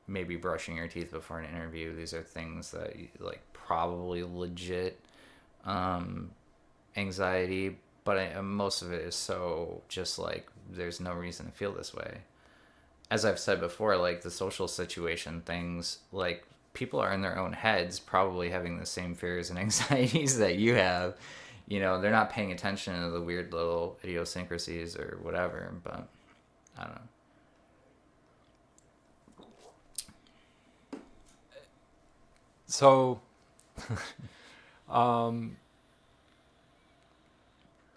Speaker 1: maybe brushing your teeth before an interview. These are things that like probably legit um, anxiety, but most of it is so just like there's no reason to feel this way. As I've said before, like the social situation things, like people are in their own heads probably having the same fears and anxieties that you have. They're not paying attention to the weird little idiosyncrasies or whatever, but I don't know.
Speaker 2: So, um,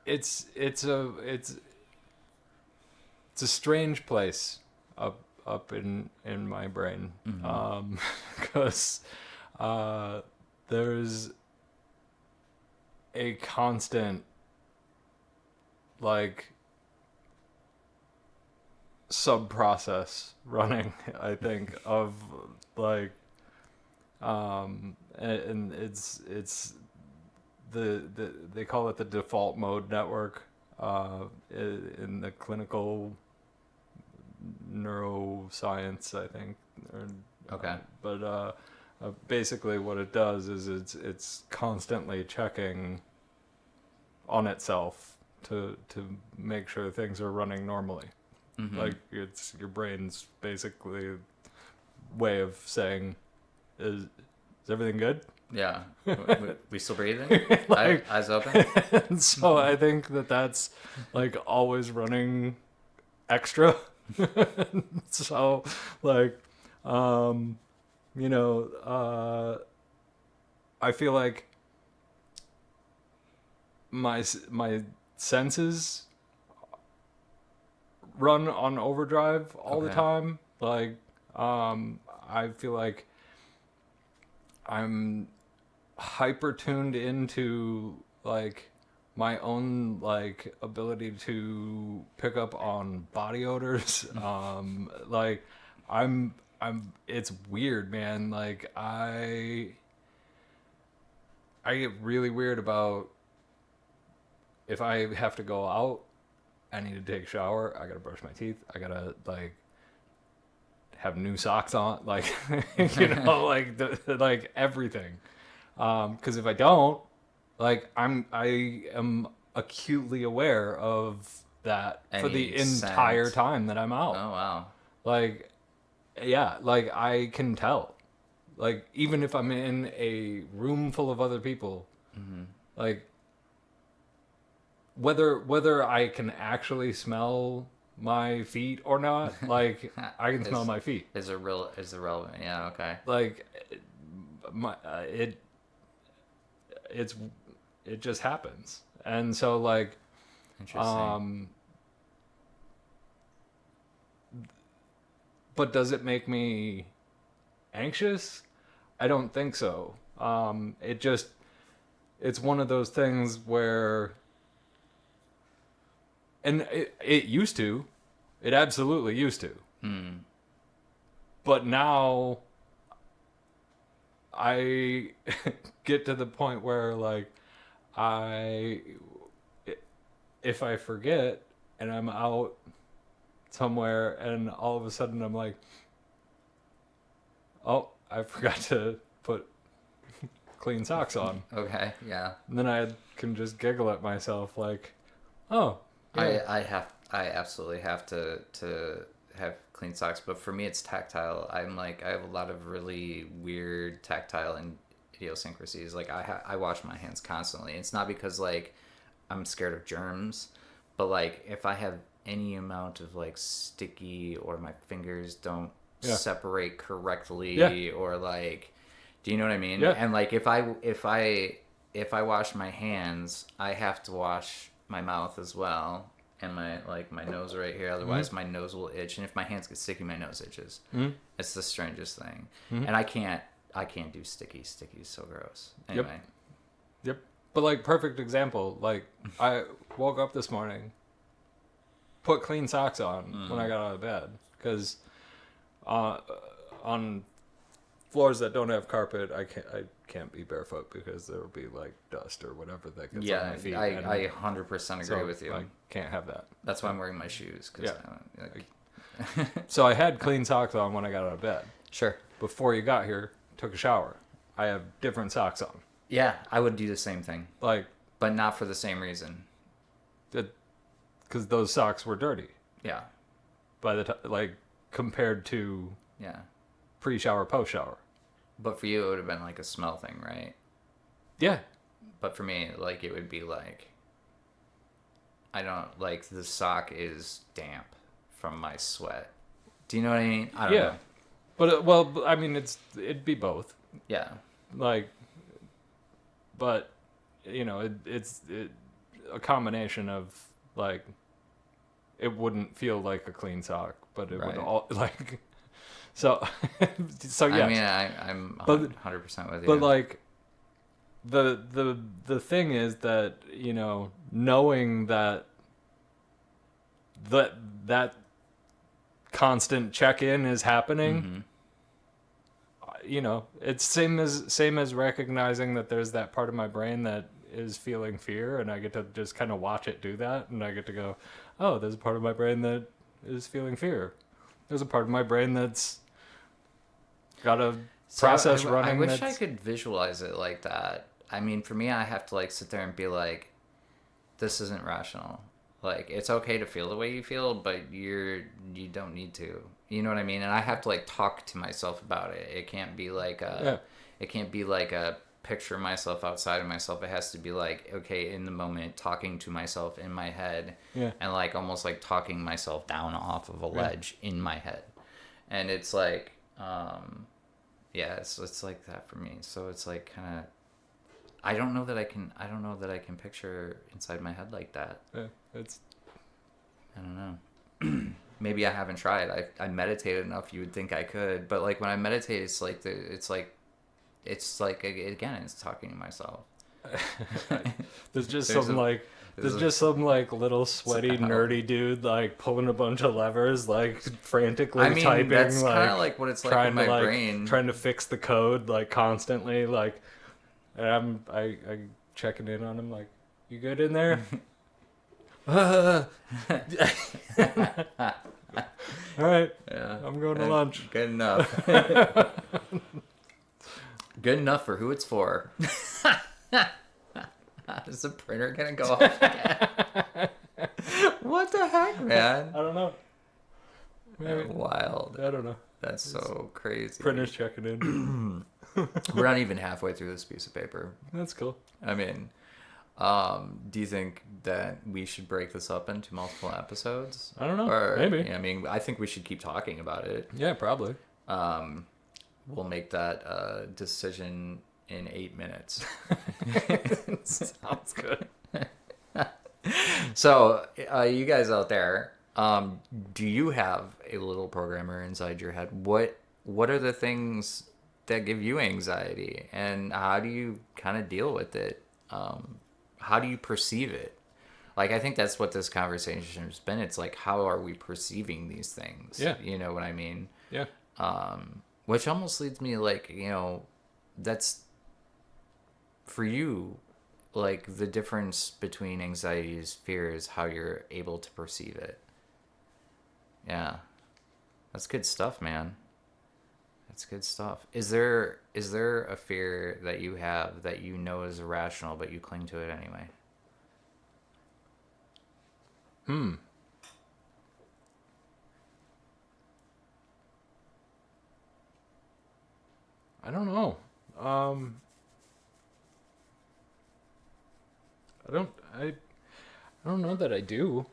Speaker 2: it's a strange place up in my brain,
Speaker 1: Mm-hmm.
Speaker 2: because uh, there's a constant like sub process running. I think of like and it's the they call it the default mode network in the clinical neuroscience, I think. Or,
Speaker 1: Okay.
Speaker 2: basically, what it does is it's constantly checking on itself to make sure things are running normally. Like it's your brain's basically way of saying, is everything good?
Speaker 1: Yeah. We still breathing?
Speaker 2: Like,
Speaker 1: Eyes open?
Speaker 2: and so I think that that's like always running extra. So like, um, you know, I feel like my senses run on overdrive all the
Speaker 1: Okay.
Speaker 2: time. Like, I feel like I'm hyper tuned into like my own like ability to pick up on body odors. Like I'm it's weird, man. Like I get really weird about if I have to go out, I need to take a shower, I gotta brush my teeth, I gotta like have new socks on, like like like everything. Because if I don't, like I am acutely aware of that for
Speaker 1: Any
Speaker 2: the entire
Speaker 1: scent?
Speaker 2: time that I'm out.
Speaker 1: Oh wow.
Speaker 2: Like, yeah, like I can tell. Like even if I'm in a room full of other people, like whether I can actually smell my feet or not, like I can smell
Speaker 1: is
Speaker 2: my feet.
Speaker 1: is irrelevant. Yeah. Okay.
Speaker 2: Like my it's it just happens. And so like
Speaker 1: Interesting.
Speaker 2: um but does it make me anxious? I don't think so. It just it's one of those things where and it used to. It absolutely used to. But now I get to the point where like I if I forget and I'm out somewhere and all of a sudden I'm like, oh, I forgot to put clean socks on.
Speaker 1: Okay. Yeah.
Speaker 2: And then I can just giggle at myself like, oh, yeah.
Speaker 1: I absolutely have to have clean socks, but for me it's tactile. I have a lot of really weird tactile and idiosyncrasies. Like I wash my hands constantly. It's not because like I'm scared of germs, but like if I have any amount of like sticky or my fingers don't
Speaker 2: Yeah.
Speaker 1: separate
Speaker 2: Yeah.
Speaker 1: correctly or like do you know what I mean?
Speaker 2: Yeah.
Speaker 1: And like if I wash my hands, I have to wash my mouth as well and my nose right here. Otherwise, my nose will itch, and if my hands get sticky, my nose itches. It's the strangest thing, and I can't do sticky. Sticky's so gross.
Speaker 2: Yep.
Speaker 1: Anyway,
Speaker 2: Yep. But like perfect example, like I woke up this morning, put clean socks on when I got out of bed because on floors that don't have carpet, I can't be barefoot because there will be like dust or whatever that gets on
Speaker 1: yeah,
Speaker 2: my feet.
Speaker 1: I 100% agree
Speaker 2: So
Speaker 1: with you.
Speaker 2: I can't have that.
Speaker 1: That's why I'm wearing my shoes. Cause
Speaker 2: Yeah.
Speaker 1: like,
Speaker 2: So I had clean socks on when I got out of bed.
Speaker 1: sure.
Speaker 2: Before you got here, took a shower. I have different socks on.
Speaker 1: Yeah, I would do the same thing,
Speaker 2: Like
Speaker 1: but not for the same reason.
Speaker 2: because those socks were dirty
Speaker 1: Yeah,
Speaker 2: by the time, like compared to
Speaker 1: yeah.
Speaker 2: pre-shower, post-shower.
Speaker 1: But for you, it would have been like a smell thing, right?
Speaker 2: Yeah,
Speaker 1: But for me, like it would be like I don't like the sock is damp from my sweat. Do you know what I mean? I don't
Speaker 2: yeah.
Speaker 1: know.
Speaker 2: But well, I mean, it'd be both.
Speaker 1: Yeah.
Speaker 2: Like, but it's a combination of like it wouldn't feel like a clean sock, but it would
Speaker 1: Right.
Speaker 2: all like so so
Speaker 1: I
Speaker 2: yes.
Speaker 1: mean, I'm
Speaker 2: But-
Speaker 1: 100% with you.
Speaker 2: But like the thing is that knowing that that constant check-in is happening, it's same as recognizing that there's that part of my brain that is feeling fear, and I get to just kind of watch it do that, and I get to go, oh, there's a part of my brain that is feeling fear. There's a part of my brain that's got a process running.
Speaker 1: I wish I
Speaker 2: that's-
Speaker 1: could visualize it like that. I mean, for me, I have to like sit there and be like, this isn't rational. Like, it's okay to feel the way you feel, but you don't need to. You know what I mean? And I have to like talk to myself about it.
Speaker 2: Yeah.
Speaker 1: It can't be like a picture myself outside of myself. It has to be like, okay, in the moment, talking to myself in my head,
Speaker 2: Yeah.
Speaker 1: and like almost like talking myself down off of a
Speaker 2: Yeah.
Speaker 1: ledge in my head. And it's like, yeah, it's like that for me. So it's like kind of, I don't know that I can picture inside my head like that.
Speaker 2: Yeah. It's
Speaker 1: I don't know. Maybe I haven't tried. I meditated enough. You would think I could, but like when I meditate, it's like again, it's talking to myself.
Speaker 2: there's just
Speaker 1: There's
Speaker 2: some
Speaker 1: a
Speaker 2: like
Speaker 1: there's
Speaker 2: there's
Speaker 1: a
Speaker 2: just some like little sweaty
Speaker 1: sound.
Speaker 2: nerdy dude like pulling a bunch of levers like frantically
Speaker 1: I mean,
Speaker 2: typing
Speaker 1: that's kind
Speaker 2: like
Speaker 1: of like what it's like
Speaker 2: trying
Speaker 1: in
Speaker 2: to
Speaker 1: my
Speaker 2: like
Speaker 1: brain.
Speaker 2: trying to fix the code like constantly like and I checking in on him like you good in there. All right,
Speaker 1: Yeah,
Speaker 2: I'm going to lunch.
Speaker 1: Good enough. Good enough for who it's for. Is the printer gonna go off again? What the heck, man?
Speaker 2: I don't know. Maybe.
Speaker 1: Wild.
Speaker 2: I don't know.
Speaker 1: That's so crazy.
Speaker 2: Printer's checking in.
Speaker 1: We're not even halfway through this piece of paper.
Speaker 2: That's cool.
Speaker 1: I mean, do you think that we should break this up into multiple episodes?
Speaker 2: I don't know.
Speaker 1: Or,
Speaker 2: Maybe.
Speaker 1: I mean, I think we should keep talking about it.
Speaker 2: Yeah, probably.
Speaker 1: We'll make that decision in 8 minutes.
Speaker 2: Sounds good.
Speaker 1: So, you guys out there, do you have a little programmer inside your head? What are the things that give you anxiety, and how do you kind of deal with it? How do you perceive it? Like, I think that's what this conversation has been. It's like, how are we perceiving these things?
Speaker 2: Yeah.
Speaker 1: You know what I mean?
Speaker 2: Yeah.
Speaker 1: Which almost leads me like, that's for you, like the difference between anxiety is fear is how you're able to perceive it. Yeah. That's good stuff, man. That's good stuff. Is there a fear that you have that you know is irrational, but you cling to it anyway?
Speaker 2: I don't know. I don't know that I do.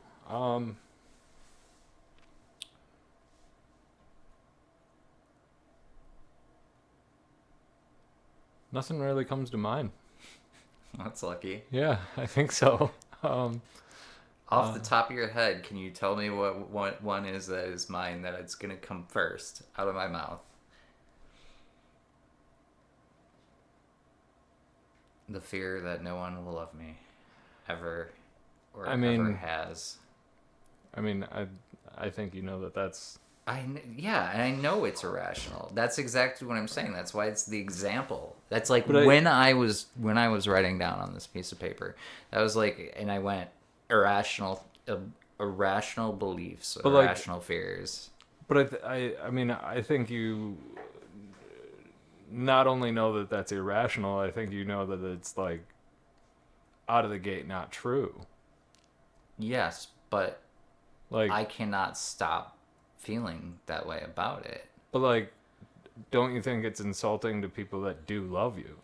Speaker 2: Nothing really comes to mind.
Speaker 1: That's lucky.
Speaker 2: Yeah, I think so.
Speaker 1: Off the top of your head, can you tell me what one is that is mine that it's gonna come first out of my mouth? The fear that no one will love me, ever, or ever has.
Speaker 2: I mean, I think you know that that's.
Speaker 1: Yeah, and I know it's irrational. That's exactly what I'm saying. That's why it's the example. That's like
Speaker 2: But
Speaker 1: when I was writing down on this piece of paper. That was like, and I went irrational beliefs,
Speaker 2: But like-
Speaker 1: irrational fears.
Speaker 2: But I mean, I think you not only know that that's irrational, I think you know that it's like out of the gate not true.
Speaker 1: Yes, but
Speaker 2: Like
Speaker 1: I cannot stop feeling that way about it.
Speaker 2: But like, don't you think it's insulting to people that do love you?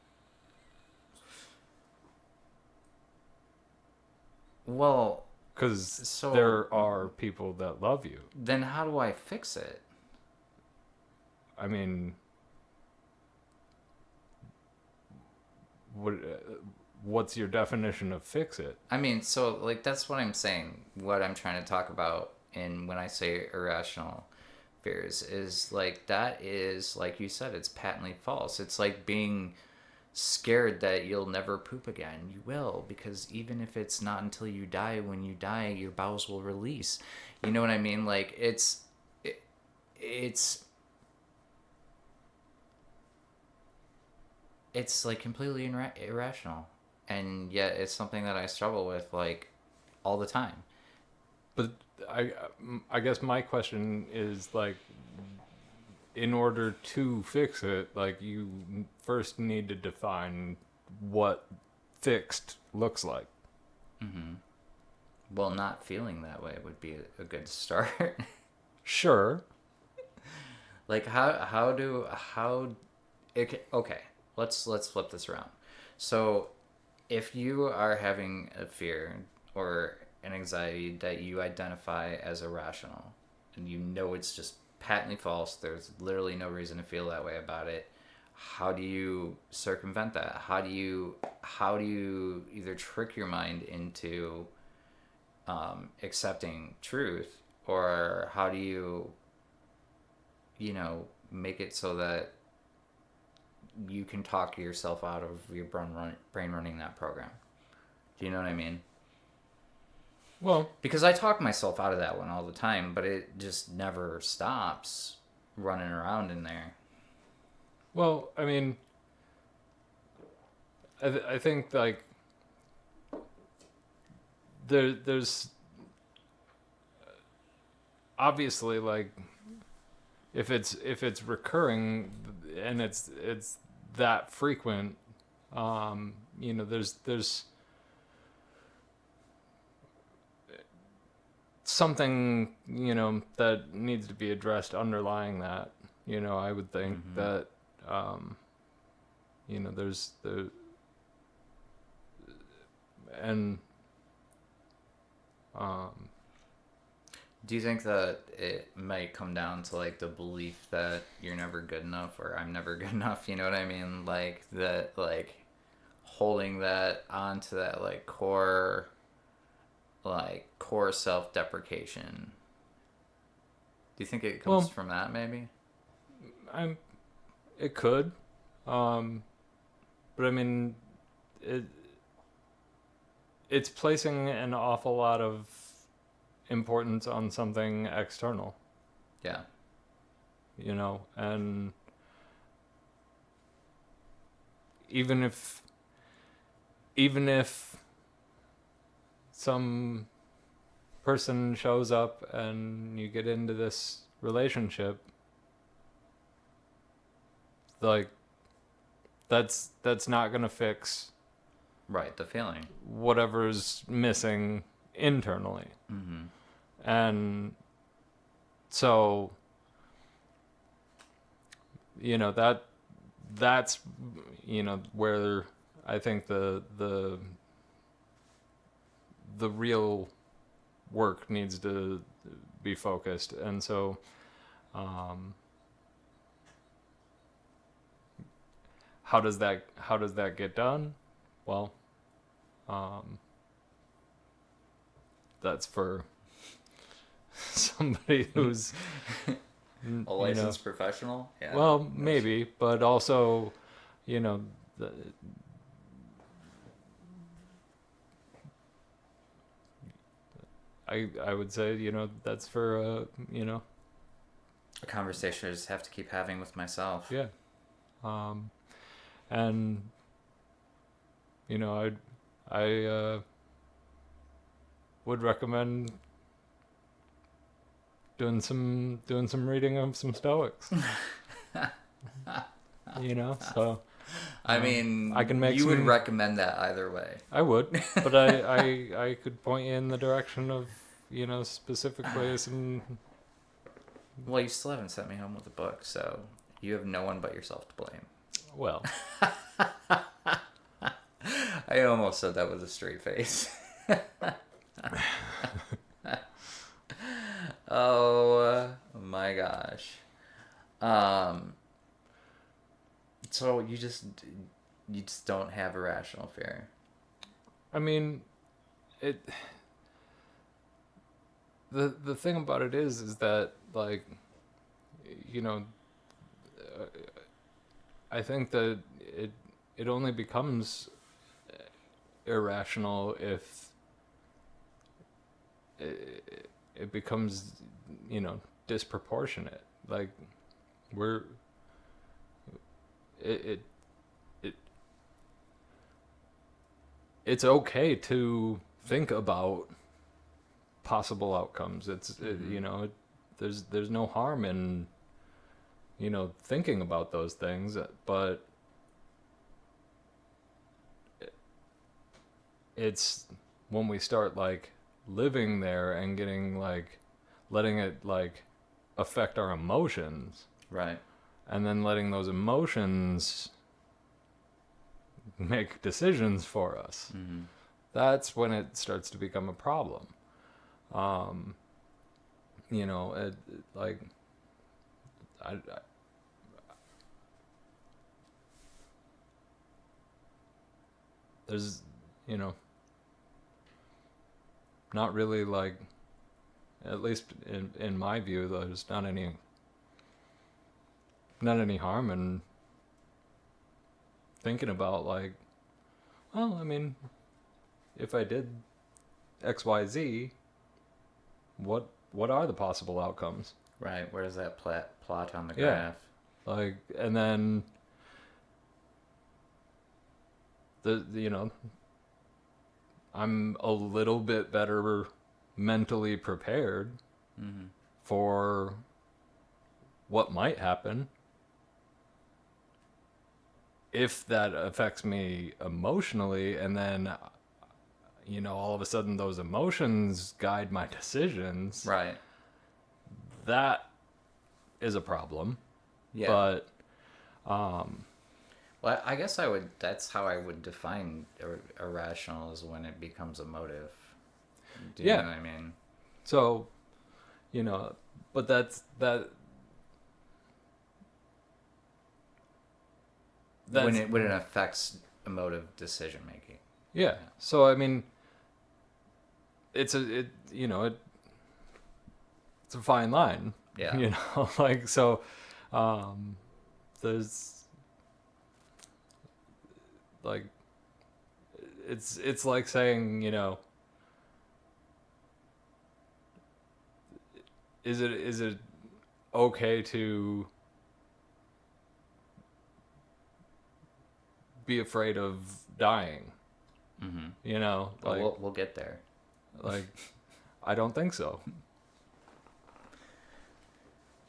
Speaker 1: Well,
Speaker 2: Because there are people that love you.
Speaker 1: then how do I fix it?
Speaker 2: I mean, what's your definition of fix it?
Speaker 1: I mean, so like that's what I'm saying. What I'm trying to talk about, and when I say irrational fears, is like that is like you said, it's patently false. It's like being scared that you'll never poop again. You will, because even if it's not until you die, when you die, your bowels will release. You know what I mean? Like it's like completely irrational, and yet it's something that I struggle with like all the time.
Speaker 2: But I guess my question is like, in order to fix it, like you first need to define what fixed looks like.
Speaker 1: Well, not feeling that way would be a good start.
Speaker 2: Sure.
Speaker 1: Like how okay, let's flip this around. So, if you are having a fear or an anxiety that you identify as irrational and you know it's just patently false, there's literally no reason to feel that way about it. How do you circumvent that? How do you either trick your mind into accepting truth, or how do you make it so that you can talk yourself out of your brain running that program? Do you know what I mean?
Speaker 2: Well,
Speaker 1: Because I talk myself out of that one all the time, but it just never stops running around in there.
Speaker 2: I mean, I think like there's obviously like if it's recurring and it's that frequent, there's something that needs to be addressed underlying that. I would think
Speaker 1: Mm-hmm.
Speaker 2: that um, there's the and um,
Speaker 1: Do you think that it might come down to like the belief that you're never good enough or I'm never good enough? You know what I mean? Like that, like holding that onto that core self deprecation. Do you think it comes
Speaker 2: well,
Speaker 1: from that maybe?
Speaker 2: I'm it could, but I mean it it's placing an awful lot of importance on something external,
Speaker 1: Yeah.
Speaker 2: and even if even if some person shows up and you get into this relationship, like that's not going to fix
Speaker 1: Right. The feeling.
Speaker 2: whatever's missing internally.
Speaker 1: Mm-hmm.
Speaker 2: And so, that's where I think the real work needs to be focused. And so, um, how does that get done? Well, um, that's for somebody who's
Speaker 1: A
Speaker 2: you know
Speaker 1: licensed professional? Yeah.
Speaker 2: well,
Speaker 1: That's
Speaker 2: maybe, but also, you know the, I would say that's for
Speaker 1: a conversation I just have to keep having with myself.
Speaker 2: yeah, um and I would recommend doing some reading of some Stoics. So
Speaker 1: I
Speaker 2: I
Speaker 1: mean,
Speaker 2: can make
Speaker 1: you would
Speaker 2: some.
Speaker 1: recommend that either way.
Speaker 2: I would, but I could point you in the direction of specifically some.
Speaker 1: Well, you still haven't sent me home with a book, so you have no one but yourself to blame.
Speaker 2: Well,
Speaker 1: I almost said that with a straight face. Oh my gosh. Um, so you just don't have irrational fear.
Speaker 2: I mean, it. The thing about it is that like, you know, uh, I think that it only becomes irrational if it becomes disproportionate. Like we're it it, it it's okay to think about possible outcomes.
Speaker 1: Mm-hmm.
Speaker 2: There's no harm in thinking about those things, but it's when we start like living there and getting like letting it like affect our emotions,
Speaker 1: Right.
Speaker 2: and then letting those emotions make decisions for us.
Speaker 1: Mm-hmm.
Speaker 2: That's when it starts to become a problem. Um, like I there's you know not really like, at least in my view, there's not any harm in thinking about like, well, I mean, if I did XYZ, what are the possible outcomes?
Speaker 1: Right. Where's that plot on the
Speaker 2: Yeah.
Speaker 1: graph?
Speaker 2: Like, and then the I'm a little bit better mentally prepared
Speaker 1: Mm-hmm.
Speaker 2: for what might happen if that affects me emotionally, and then all of a sudden those emotions guide my decisions.
Speaker 1: Right.
Speaker 2: That is a problem.
Speaker 1: Yeah.
Speaker 2: But
Speaker 1: Well, I guess that's how I would define irrational, is when it becomes emotive. Do you know
Speaker 2: yeah,
Speaker 1: what I mean?
Speaker 2: so you know but
Speaker 1: When
Speaker 2: that's
Speaker 1: it affects emotive decision making.
Speaker 2: yeah.
Speaker 1: Yeah.
Speaker 2: So I mean, it's a it you know it it's a fine line.
Speaker 1: Yeah.
Speaker 2: Like, so um there's like, it's like saying, is it okay to be afraid of dying?
Speaker 1: Mm-hmm. Oh,
Speaker 2: Like,
Speaker 1: we'll get there.
Speaker 2: like I don't think so.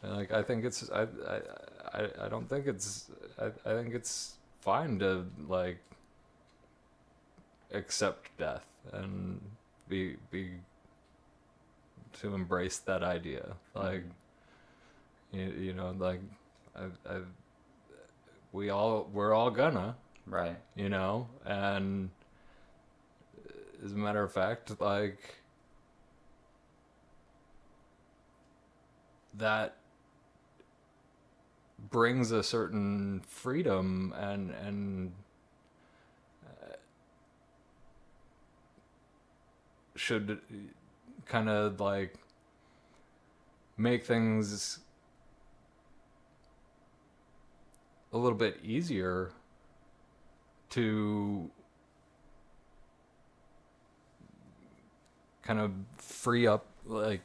Speaker 2: Like, I think it's I don't think it's I think it's fine to like accept death and be to embrace that idea. Like, like I we're all gonna,
Speaker 1: Right.
Speaker 2: and as a matter of fact, like, that brings a certain freedom and should kind of like make things a little bit easier to kind of free up like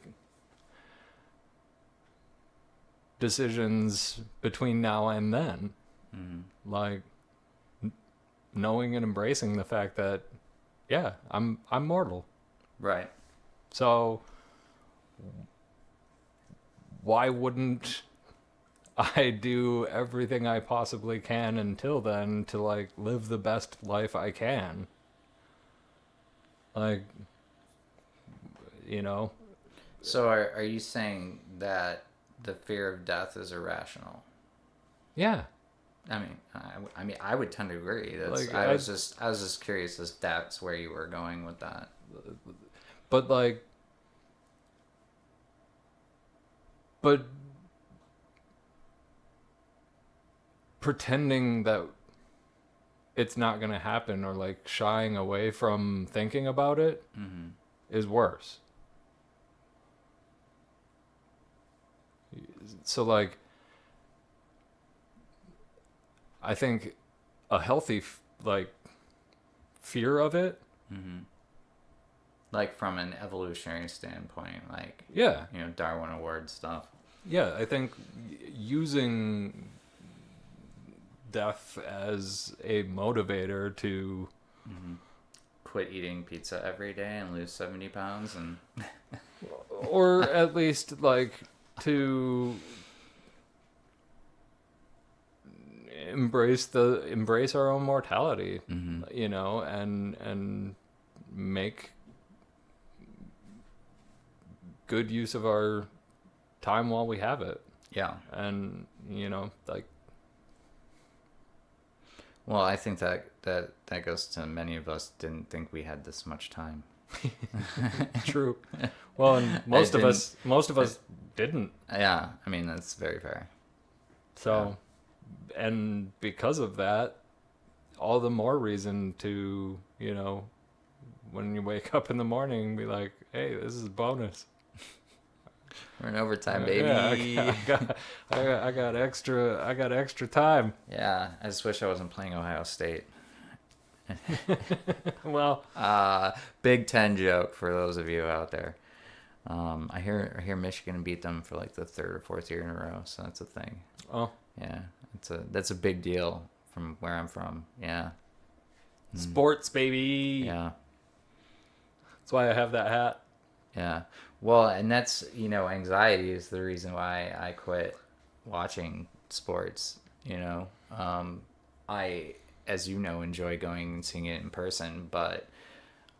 Speaker 2: decisions between now and then.
Speaker 1: Mm-hmm.
Speaker 2: Like, knowing and embracing the fact that, yeah, I'm mortal.
Speaker 1: Right.
Speaker 2: So why wouldn't I do everything I possibly can until then to like live the best life I can? Like, you know,
Speaker 1: So are you saying that the fear of death is irrational?
Speaker 2: yeah.
Speaker 1: I mean, I would tend to agree. That's
Speaker 2: Like,
Speaker 1: I was just curious if that's where you were going with that.
Speaker 2: but like, but pretending that it's not going to happen, or like shying away from thinking about it,
Speaker 1: Mm-hmm.
Speaker 2: is worse. So like, I think a healthy like fear of it,
Speaker 1: Mm-hmm. Like from an evolutionary standpoint, like,
Speaker 2: yeah,
Speaker 1: Darwin Award stuff.
Speaker 2: yeah, I think using death as a motivator to,
Speaker 1: Mm-hmm. Quit eating pizza every day and lose 70 pounds and
Speaker 2: or at least like to embrace our own mortality,
Speaker 1: mm-hmm.
Speaker 2: and make good use of our time while we have it.
Speaker 1: Yeah.
Speaker 2: And, like,
Speaker 1: Well, I think that goes to many of us didn't think we had this much time.
Speaker 2: true. Well, and
Speaker 1: I
Speaker 2: most of
Speaker 1: didn't.
Speaker 2: us didn't.
Speaker 1: Yeah, I mean that's very fair.
Speaker 2: So, and because of that, all the more reason to, when you wake up in the morning, be like, hey, this is a bonus.
Speaker 1: We're in overtime, baby.
Speaker 2: Yeah, I got extra time.
Speaker 1: Yeah, I just wish I wasn't playing Ohio State.
Speaker 2: Well,
Speaker 1: Big Ten joke for those of you out there. I hear Michigan beat them for like the third or fourth year in a row, so that's a thing.
Speaker 2: oh,
Speaker 1: Yeah, that's a big deal from where I'm from. Yeah.
Speaker 2: sports, baby.
Speaker 1: Yeah.
Speaker 2: That's why I have that hat.
Speaker 1: Yeah. Well, and that's, anxiety is the reason why I quit watching sports, I, as you know, enjoy going and seeing it in person, but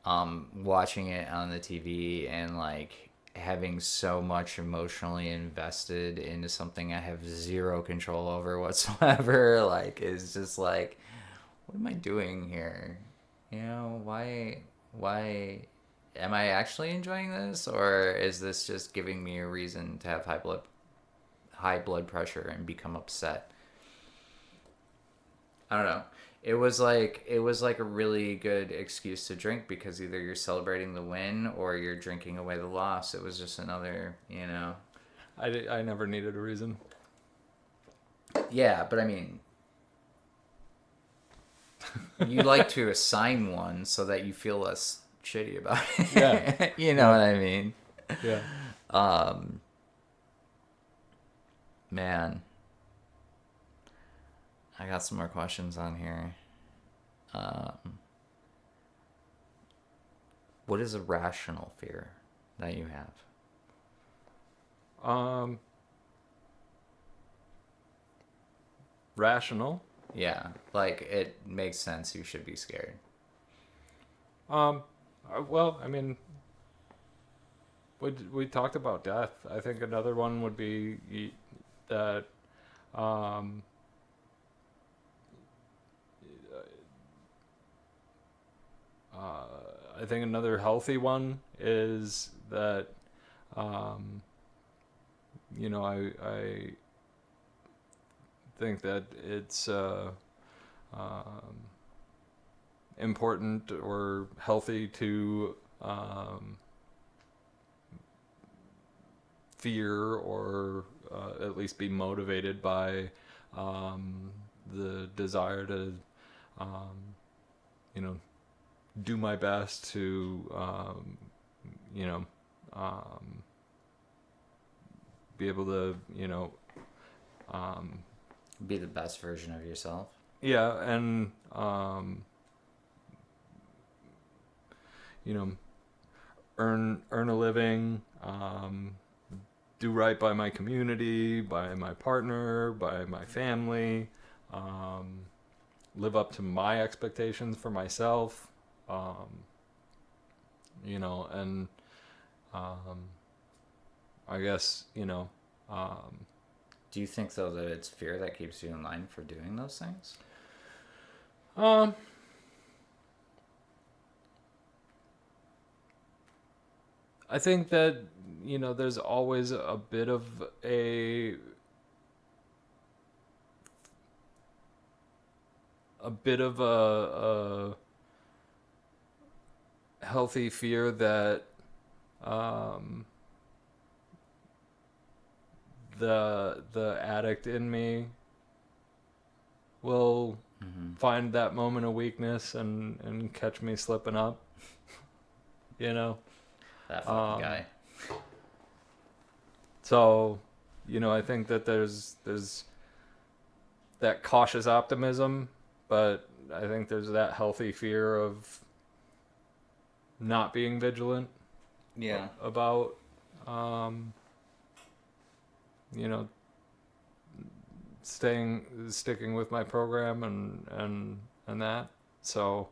Speaker 1: watching it on the TV and like having so much emotionally invested into something I have zero control over whatsoever, like, is just like, what am I doing here? Why am I actually enjoying this, or is this just giving me a reason to have high blood pressure and become upset? I don't know. It was like a really good excuse to drink because either you're celebrating the win or you're drinking away the loss. It was just another.
Speaker 2: I never needed a reason.
Speaker 1: Yeah, but I mean, you like to assign one so that you feel less shitty about it.
Speaker 2: Yeah.
Speaker 1: You know what I mean?
Speaker 2: Yeah.
Speaker 1: Um, man, I got some more questions on here. What is a rational fear that you have?
Speaker 2: Rational.
Speaker 1: Yeah, like it makes sense you should be scared.
Speaker 2: Well, I mean, we talked about death. I think another one would be that. Um, I think another healthy one is that, I think that it's important or healthy to fear or at least be motivated by the desire to, do my best to, be able to,
Speaker 1: Be the best version of yourself.
Speaker 2: yeah, and earn a living, do right by my community, by my partner, by my family, live up to my expectations for myself, and I guess
Speaker 1: Do you think though that it's fear that keeps you in line for doing those things?
Speaker 2: um I think that there's always a bit of a healthy fear that the addict in me will find that moment of weakness and catch me slipping up.
Speaker 1: That fucking guy.
Speaker 2: So, I think that there's that cautious optimism, but I think there's that healthy fear of not being vigilant.
Speaker 1: Yeah.
Speaker 2: About sticking with my program and that. So,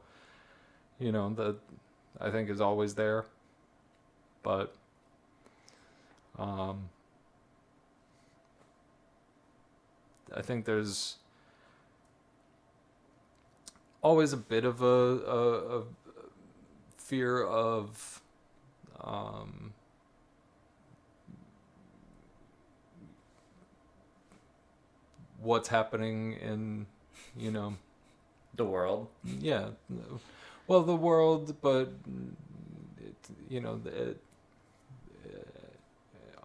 Speaker 2: that I think is always there. But Um, I think there's always a bit of a fear of um, what's happening in, you know,
Speaker 1: The world.
Speaker 2: yeah, well, the world, but it, you know,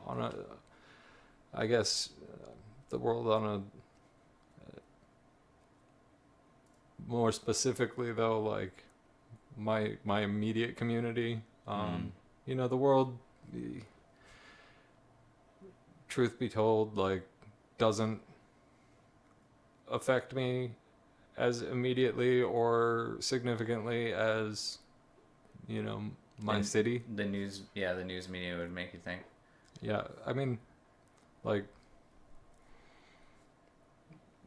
Speaker 2: on a, I guess, the world on a more specifically though, like my immediate community,
Speaker 1: Mm.
Speaker 2: you know, the world, truth be told, like doesn't affect me as immediately or significantly as, you know, my
Speaker 1: The
Speaker 2: city.
Speaker 1: the news, yeah, the news media would make you think.
Speaker 2: Yeah, I mean, like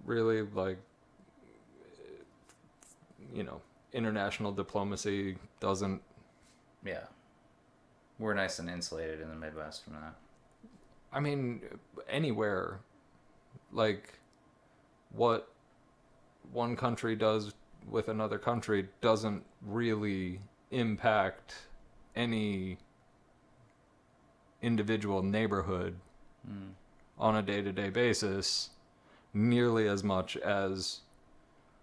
Speaker 2: really, like, you know, international diplomacy doesn't.
Speaker 1: Yeah, we're nice and insulated in the Midwest from that.
Speaker 2: I mean, anywhere, like what one country does with another country doesn't really impact any individual neighborhood
Speaker 1: Mm.
Speaker 2: on a day-to-day basis nearly as much as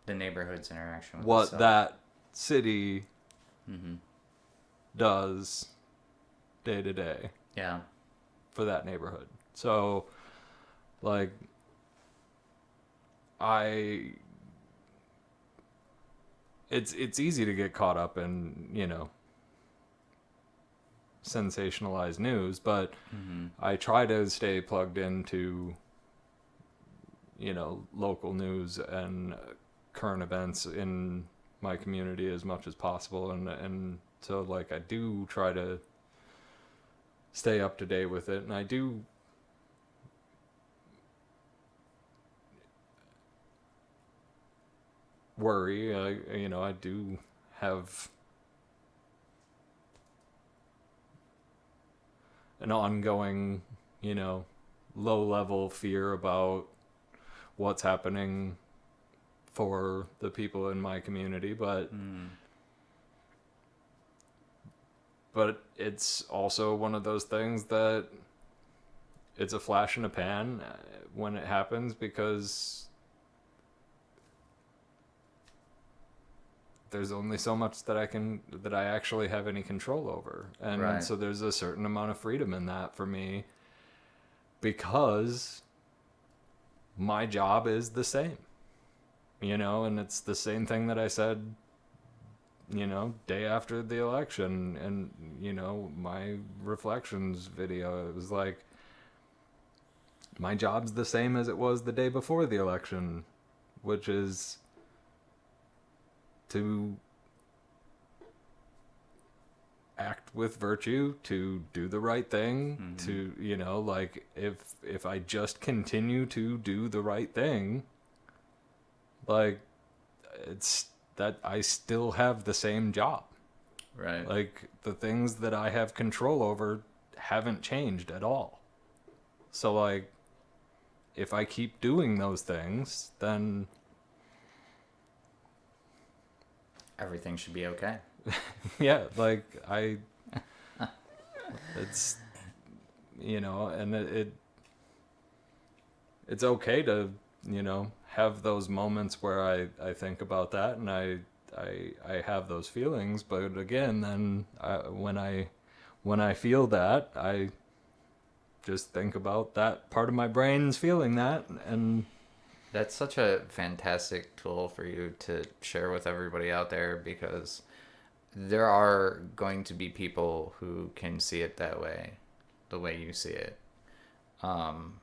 Speaker 1: The neighborhood's interaction with
Speaker 2: what
Speaker 1: itself.
Speaker 2: that city
Speaker 1: Mm-hmm.
Speaker 2: does day to day
Speaker 1: Yeah.
Speaker 2: for that neighborhood. So, like, I, it's easy to get caught up in, you know, sensationalized news, but
Speaker 1: Mm-hmm.
Speaker 2: I try to stay plugged into, you know, local news and current events in my community as much as possible, and so like I do try to stay up to date with it, and I do worry. You know, I do have an ongoing, you know, low level fear about what's happening for the people in my community,
Speaker 1: Mm.
Speaker 2: but it's also one of those things that it's a flash in a pan when it happens, because there's only so much that I actually have any control over. And
Speaker 1: Right.
Speaker 2: so there's a certain amount of freedom in that for me, because my job is the same. You know, and it's the same thing that I said, you know, day after the election, and you know, my reflections video, it was like my job's the same as it was the day before the election, which is to act with virtue, to do the right thing,
Speaker 1: Mm-hmm.
Speaker 2: to, you know, like if I just continue to do the right thing, like it's that I still have the same job.
Speaker 1: Right.
Speaker 2: Like the things that I have control over haven't changed at all. So like if I keep doing those things, then
Speaker 1: Everything should be okay.
Speaker 2: yeah, like I it's, you know, and it's okay to, you know, have those moments where I think about that, and I have those feelings, but again, then when I feel that, I just think about that part of my brain's feeling that, and
Speaker 1: That's such a fantastic tool for you to share with everybody out there, because there are going to be people who can see it that way, the way you see it. Um,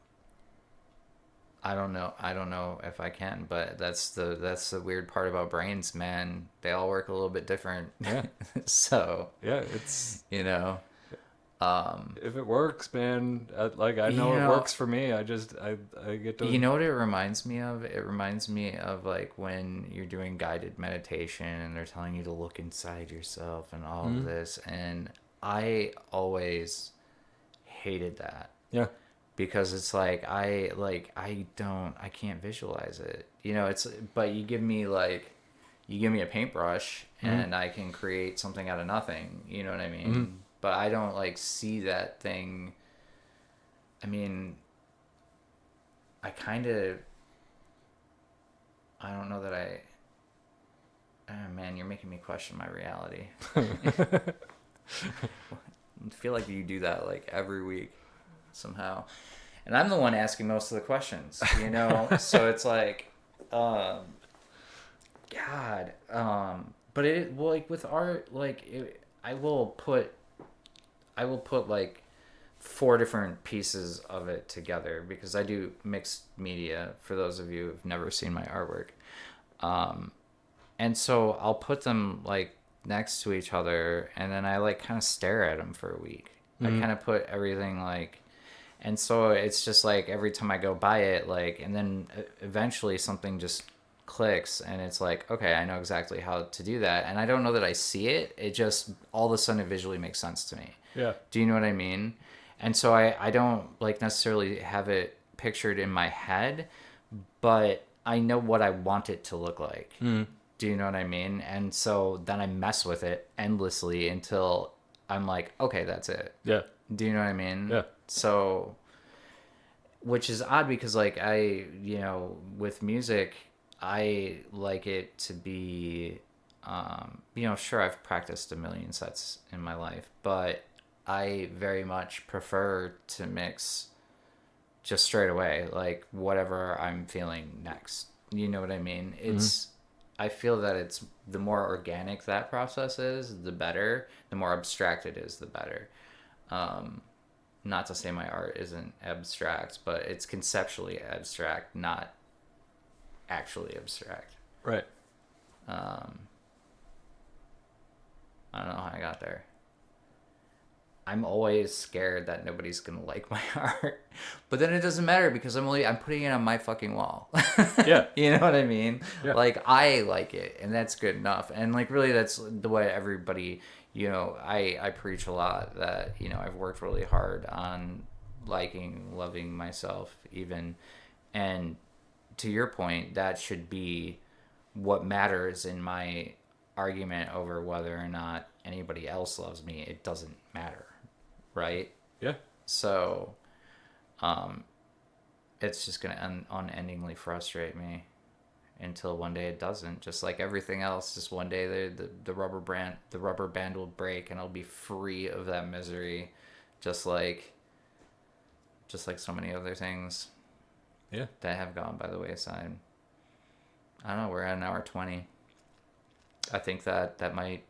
Speaker 1: I don't know. I don't know if I can, but that's the weird part about brains, man. They all work a little bit different.
Speaker 2: yeah,
Speaker 1: So,
Speaker 2: yeah, it's,
Speaker 1: you know, um,
Speaker 2: if it works, man, like I
Speaker 1: you
Speaker 2: know it
Speaker 1: know,
Speaker 2: works for me. I get
Speaker 1: you
Speaker 2: to.
Speaker 1: know what it reminds me of? It reminds me of like when you're doing guided meditation and they're telling you to look inside yourself and all of
Speaker 2: Hmm?
Speaker 1: this. And I always hated that
Speaker 2: Yeah.
Speaker 1: because it's like I can't visualize it. It's but you give me a paintbrush
Speaker 2: Mm-hmm.
Speaker 1: and I can create something out of nothing. You know what I
Speaker 2: Mm-hmm.
Speaker 1: mean? But I don't like see that thing. I mean, I kind of I don't know that I. Oh man, you're making me question my reality. I feel like you do that like every week somehow. And I'm the one asking most of the questions, So it's like, um, God, but it well, like with art, I will put like four different pieces of it together because I do mixed media. For those of you who've never seen my artwork, um, and so I'll put them like next to each other, and then I like kind of stare at them for a week. I
Speaker 2: Mm-hmm.
Speaker 1: kind of put everything like, and so it's just like every time I go by it, like, and then eventually something just clicks, and it's like, okay, I know exactly how to do that, and I don't know that I see it. It just all of a sudden it visually makes sense to me.
Speaker 2: Yeah.
Speaker 1: Do you know what I mean? And so I don't like necessarily have it pictured in my head, but I know what I want it to look like.
Speaker 2: Mm-hmm.
Speaker 1: Do you know what I mean? And so then I mess with it endlessly until I'm like, okay, that's it.
Speaker 2: Yeah.
Speaker 1: Do you know what I mean?
Speaker 2: Yeah.
Speaker 1: So, which is odd because, like, with music, I like it to be, sure, I've practiced a million sets in my life, but I very much prefer to mix just straight away, like whatever I'm feeling next. You know what I mean?
Speaker 2: Mm-hmm.
Speaker 1: I feel that it's the more organic that process is, the better. The more abstract it is, the better. Um, Not to say my art isn't abstract, but it's conceptually abstract, not actually abstract.
Speaker 2: Right.
Speaker 1: Um, I don't know how I got there. I'm always scared that nobody's gonna like my art, but then it doesn't matter because I'm putting it on my fucking wall.
Speaker 2: Yeah.
Speaker 1: You know what I mean?
Speaker 2: Yeah.
Speaker 1: Like I like it, and that's good enough. And like really, that's the way everybody. I preach a lot that I've worked really hard on liking, loving myself, even, and to your point, that should be what matters in my argument over whether or not anybody else loves me. It doesn't matter, right?
Speaker 2: Yeah.
Speaker 1: So, um, it's just gonna unendingly frustrate me until one day it doesn't. Just like everything else, just one day the rubber band will break and I'll be free of that misery, just like so many other things
Speaker 2: Yeah.
Speaker 1: that have gone by the wayside. I don't know. We're at an hour 20. I think that might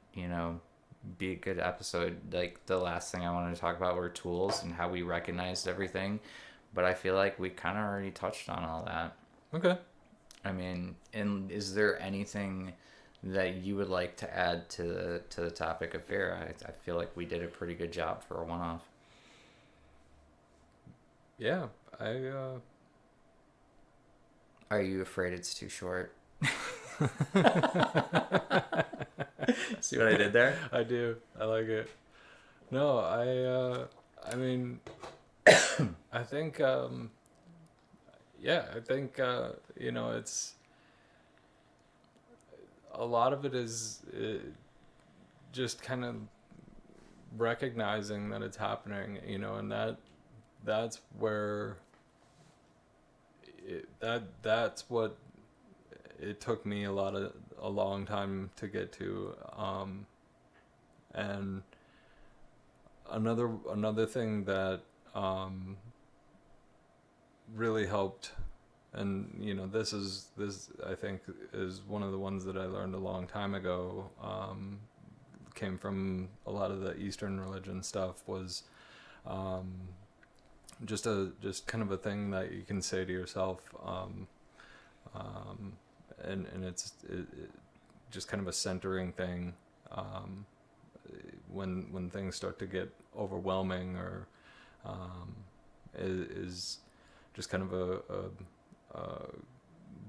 Speaker 1: be a good episode. Like the last thing I wanted to talk about were tools and how we recognized everything, but I feel like we kind of already touched on all that.
Speaker 2: Okay.
Speaker 1: I mean, and is there anything that you would like to add to the topic of fear? I feel like we did a pretty good job for a one-off.
Speaker 2: Yeah.
Speaker 1: Are you afraid it's too short? See what I did there?
Speaker 2: I do. I like it. No, I mean, I think, yeah, I think, it's a lot of it is just kind of recognizing that it's happening, and that's where that's what it took me a long time to get to, and another thing that really helped, and this I think is one of the ones that I learned a long time ago, came from a lot of the Eastern religion stuff, was just kind of a thing that you can say to yourself, and it's just kind of a centering thing, when things start to get overwhelming, or is just kind of a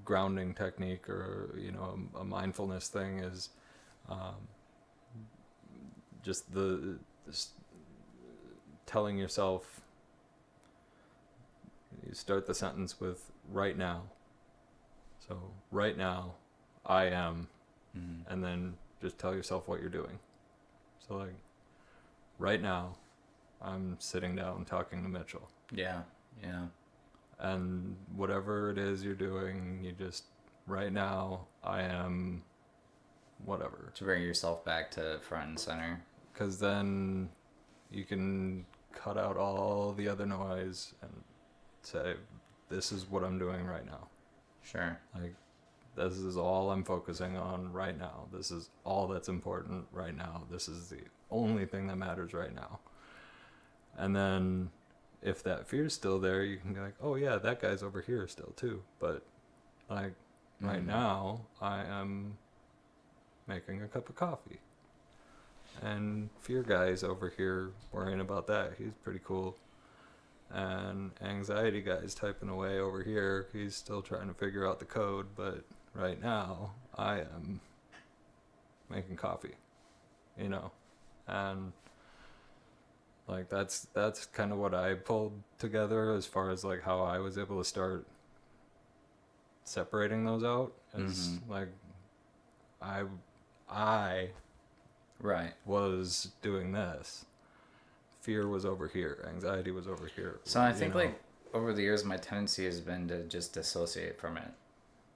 Speaker 2: grounding technique, or a mindfulness thing, is just telling yourself you start the sentence with right now. So right now, I am, and then just tell yourself what you're doing. So like, right now, I'm sitting down talking to Mitchell.
Speaker 1: Yeah. Yeah.
Speaker 2: And whatever it is you're doing, you just, right now, I am whatever.
Speaker 1: To bring yourself back to front and center.
Speaker 2: Because then you can cut out all the other noise and say, this is what I'm doing right now.
Speaker 1: Sure.
Speaker 2: Like, this is all I'm focusing on right now. This is all that's important right now. This is the only thing that matters right now. And then if that fear's still there, you can be like, oh yeah, that guy's over here still too. But like right now, I am making a cup of coffee. And fear guy's over here worrying about that. He's pretty cool. And anxiety guy's typing away over here. He's still trying to figure out the code, but right now I am making coffee, you know. And like that's kind of what I pulled together as far as like how I was able to start separating those out. Is like I
Speaker 1: Right.
Speaker 2: was doing this. Fear was over here. Anxiety was over here.
Speaker 1: So I think like over the years, my tendency has been to just dissociate from it.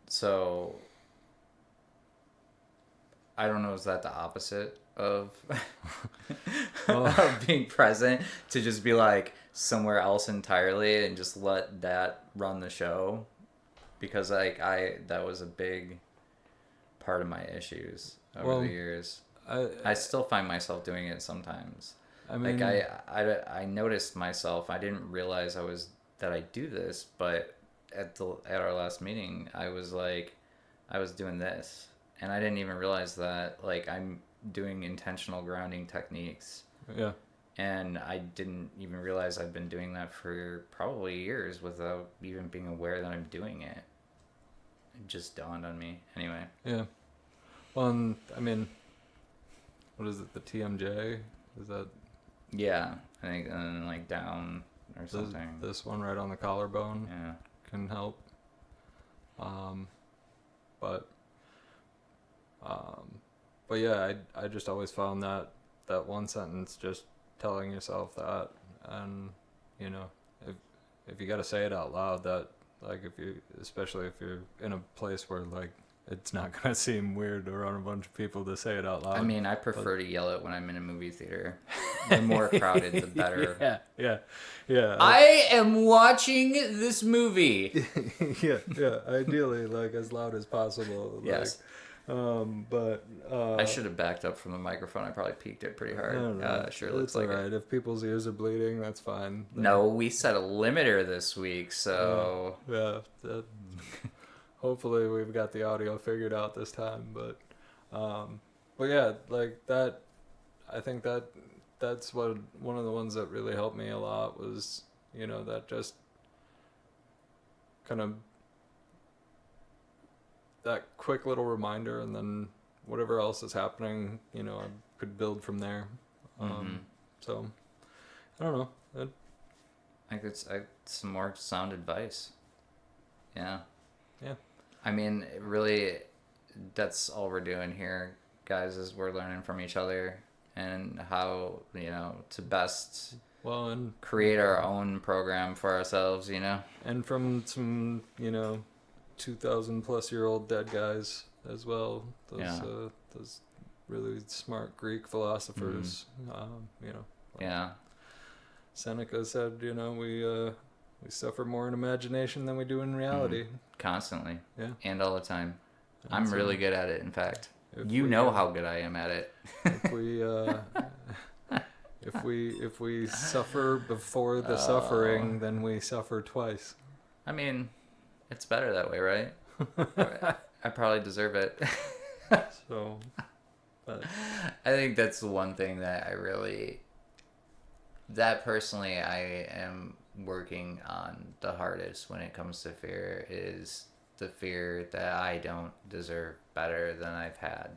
Speaker 1: So I don't know, is that the opposite of, of being present, to just be like somewhere else entirely and just let that run the show? Because like that was a big part of my issues over the years. I still find myself doing it sometimes. I mean, like I noticed myself. I didn't realize that I do this, but at our last meeting, I was doing this, and I didn't even realize that like I'm doing intentional grounding techniques.
Speaker 2: Yeah.
Speaker 1: And I didn't even realize I'd been doing that for probably years without even being aware that I'm doing it. It just dawned on me. Anyway.
Speaker 2: Yeah. Well, I mean, what is it? The TMJ? Is that?
Speaker 1: Yeah, I think, and then like down or something.
Speaker 2: This one right on the collarbone.
Speaker 1: Yeah.
Speaker 2: Can help. But yeah, I just always found that one sentence, just telling yourself that, and you know, if you got to say it out loud, that like especially if you're in a place where like it's not gonna seem weird around a bunch of people to say it out loud.
Speaker 1: I mean, I prefer to yell it when I'm in a movie theater. The more crowded, the better.
Speaker 2: Yeah.
Speaker 1: I am watching this movie.
Speaker 2: yeah. Ideally, like as loud as possible.
Speaker 1: Yes.
Speaker 2: But
Speaker 1: I should have backed up from the microphone. I probably peaked it pretty hard. Sure looks like
Speaker 2: alright. If people's ears are bleeding, that's fine.
Speaker 1: No, we set a limiter this week, so
Speaker 2: hopefully we've got the audio figured out this time. But yeah, like that. I think that's one of the ones that really helped me a lot was, you know, that just kind of that quick little reminder, and then whatever else is happening, you know, I could build from there. So I don't know.
Speaker 1: I think it's some more sound advice. Yeah.
Speaker 2: Yeah.
Speaker 1: I mean, really, that's all we're doing here, guys, is we're learning from each other and how, you know, to best
Speaker 2: and
Speaker 1: create our own program for ourselves, you know?
Speaker 2: And from some, you know, 2,000-plus-year-old dead guys as well. Those really smart Greek philosophers. You know.
Speaker 1: Yeah.
Speaker 2: Seneca said, you know, we suffer more in imagination than we do in reality.
Speaker 1: Constantly.
Speaker 2: Yeah.
Speaker 1: And all the time. I'm really good at it, in fact. You
Speaker 2: we,
Speaker 1: know how good I am at it.
Speaker 2: if we suffer before the suffering, then we suffer twice.
Speaker 1: I mean, it's better that way, right? I probably deserve it.
Speaker 2: So, but
Speaker 1: I think that's the one thing that personally I am working on the hardest when it comes to fear, is the fear that I don't deserve better than I've had.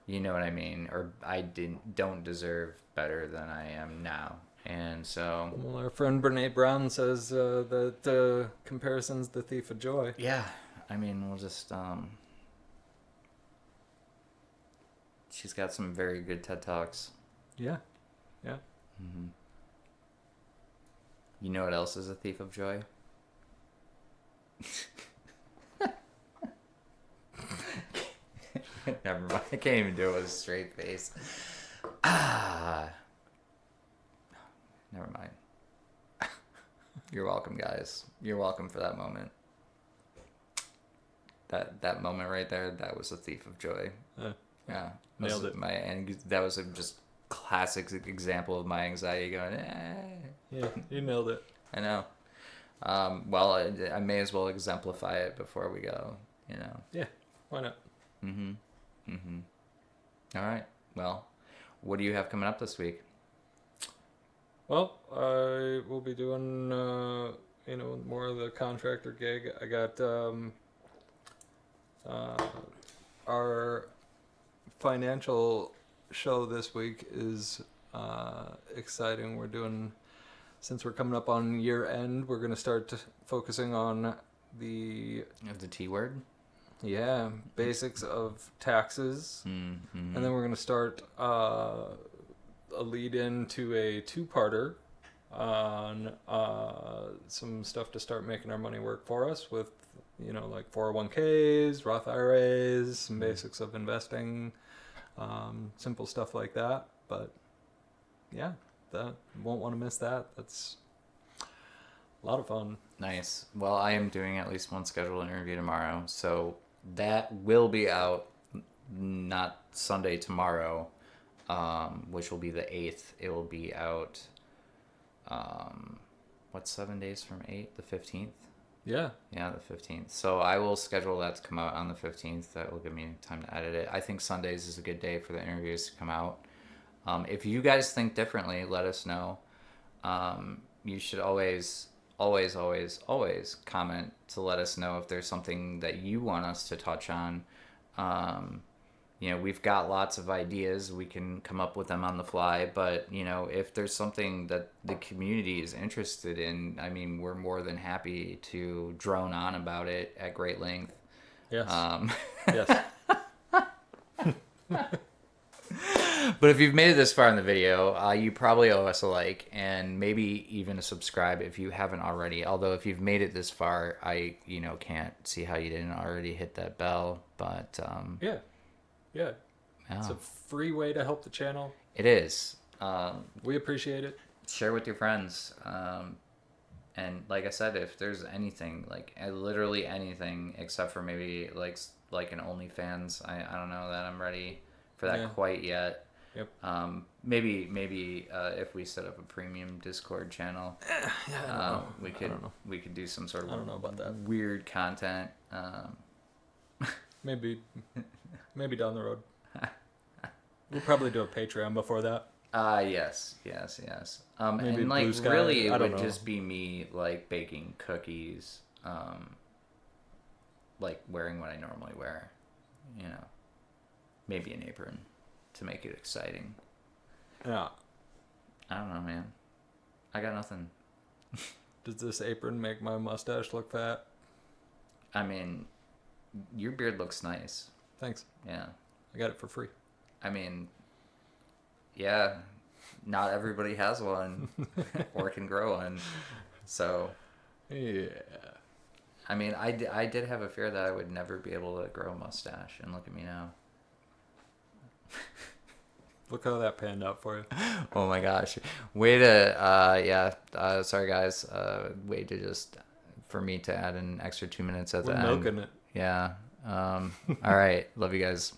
Speaker 1: You know what I mean? Or I don't deserve better than I am now. And so,
Speaker 2: Well, our friend Brene Brown says that comparison's the thief of joy.
Speaker 1: yeah, I mean, we'll just, she's got some very good TED Talks.
Speaker 2: Yeah, yeah.
Speaker 1: Mm-hmm. You know what else is a thief of joy? Never mind. I can't even do it with a straight face. Never mind. You're welcome, guys. You're welcome for that moment. That moment right there, that was a thief of joy. Yeah,
Speaker 2: nailed it.
Speaker 1: And that was a just classic example of my anxiety going.
Speaker 2: Yeah, you nailed it.
Speaker 1: I know. Well, I may as well exemplify it before we go. You know.
Speaker 2: Yeah, why not?
Speaker 1: All right. Well, what do you have coming up this week?
Speaker 2: Well, I will be doing more of the contractor gig. I got our financial show this week is exciting. We're doing, since we're coming up on year end, we're going to start focusing on the
Speaker 1: T word.
Speaker 2: Yeah, basics of taxes, and then we're going to start a lead into a two-parter on some stuff to start making our money work for us with, like 401ks, Roth IRAs, some basics of investing, simple stuff like that. But yeah, that won't want to miss that. That's a lot of fun.
Speaker 1: Nice. Well, I am doing at least one scheduled interview tomorrow, so that will be out not Sunday tomorrow, which will be the 8th. It will be out, what's 7 days from 8? The 15th?
Speaker 2: Yeah.
Speaker 1: Yeah, the 15th. So I will schedule that to come out on the 15th. That will give me time to edit it. I think Sundays is a good day for the interviews to come out. If you guys think differently, let us know. You should always comment to let us know if there's something that you want us to touch on. We've got lots of ideas. We can come up with them on the fly, but if there's something that the community is interested in, I mean, we're more than happy to drone on about it at great length.
Speaker 2: Yes.
Speaker 1: Yes. But if you've made it this far in the video, you probably owe us a like and maybe even a subscribe if you haven't already. Although if you've made it this far, I can't see how you didn't already hit that bell. But
Speaker 2: yeah, it's a free way to help the channel.
Speaker 1: It is.
Speaker 2: We appreciate it.
Speaker 1: Share with your friends. And like I said, if there's anything, like literally anything, except for maybe like an OnlyFans, I don't know that I'm ready for that quite yet.
Speaker 2: Yep.
Speaker 1: Maybe if we set up a premium Discord channel, we could do some sort of
Speaker 2: I don't know about that.
Speaker 1: weird content.
Speaker 2: Maybe down the road. We'll probably do a Patreon before that.
Speaker 1: Yes.
Speaker 2: Maybe
Speaker 1: and like
Speaker 2: Blue Sky,
Speaker 1: really, it would
Speaker 2: know.
Speaker 1: just be me like baking cookies, like wearing what I normally wear, maybe an apron to make it exciting.
Speaker 2: Yeah.
Speaker 1: I don't know, man. I got nothing.
Speaker 2: Does this apron make my mustache look fat?
Speaker 1: I mean, your beard looks nice.
Speaker 2: Thanks.
Speaker 1: Yeah.
Speaker 2: I got it for free.
Speaker 1: I mean, yeah, not everybody has one or can grow one. So,
Speaker 2: yeah.
Speaker 1: I mean, I did have a fear that I would never be able to grow a mustache, and look at me now.
Speaker 2: Look how that panned out for you.
Speaker 1: Oh my gosh. Way to, sorry guys. Way to just, for me to add an extra 2 minutes at the end.
Speaker 2: We're milking it.
Speaker 1: Yeah. All right. Love you guys.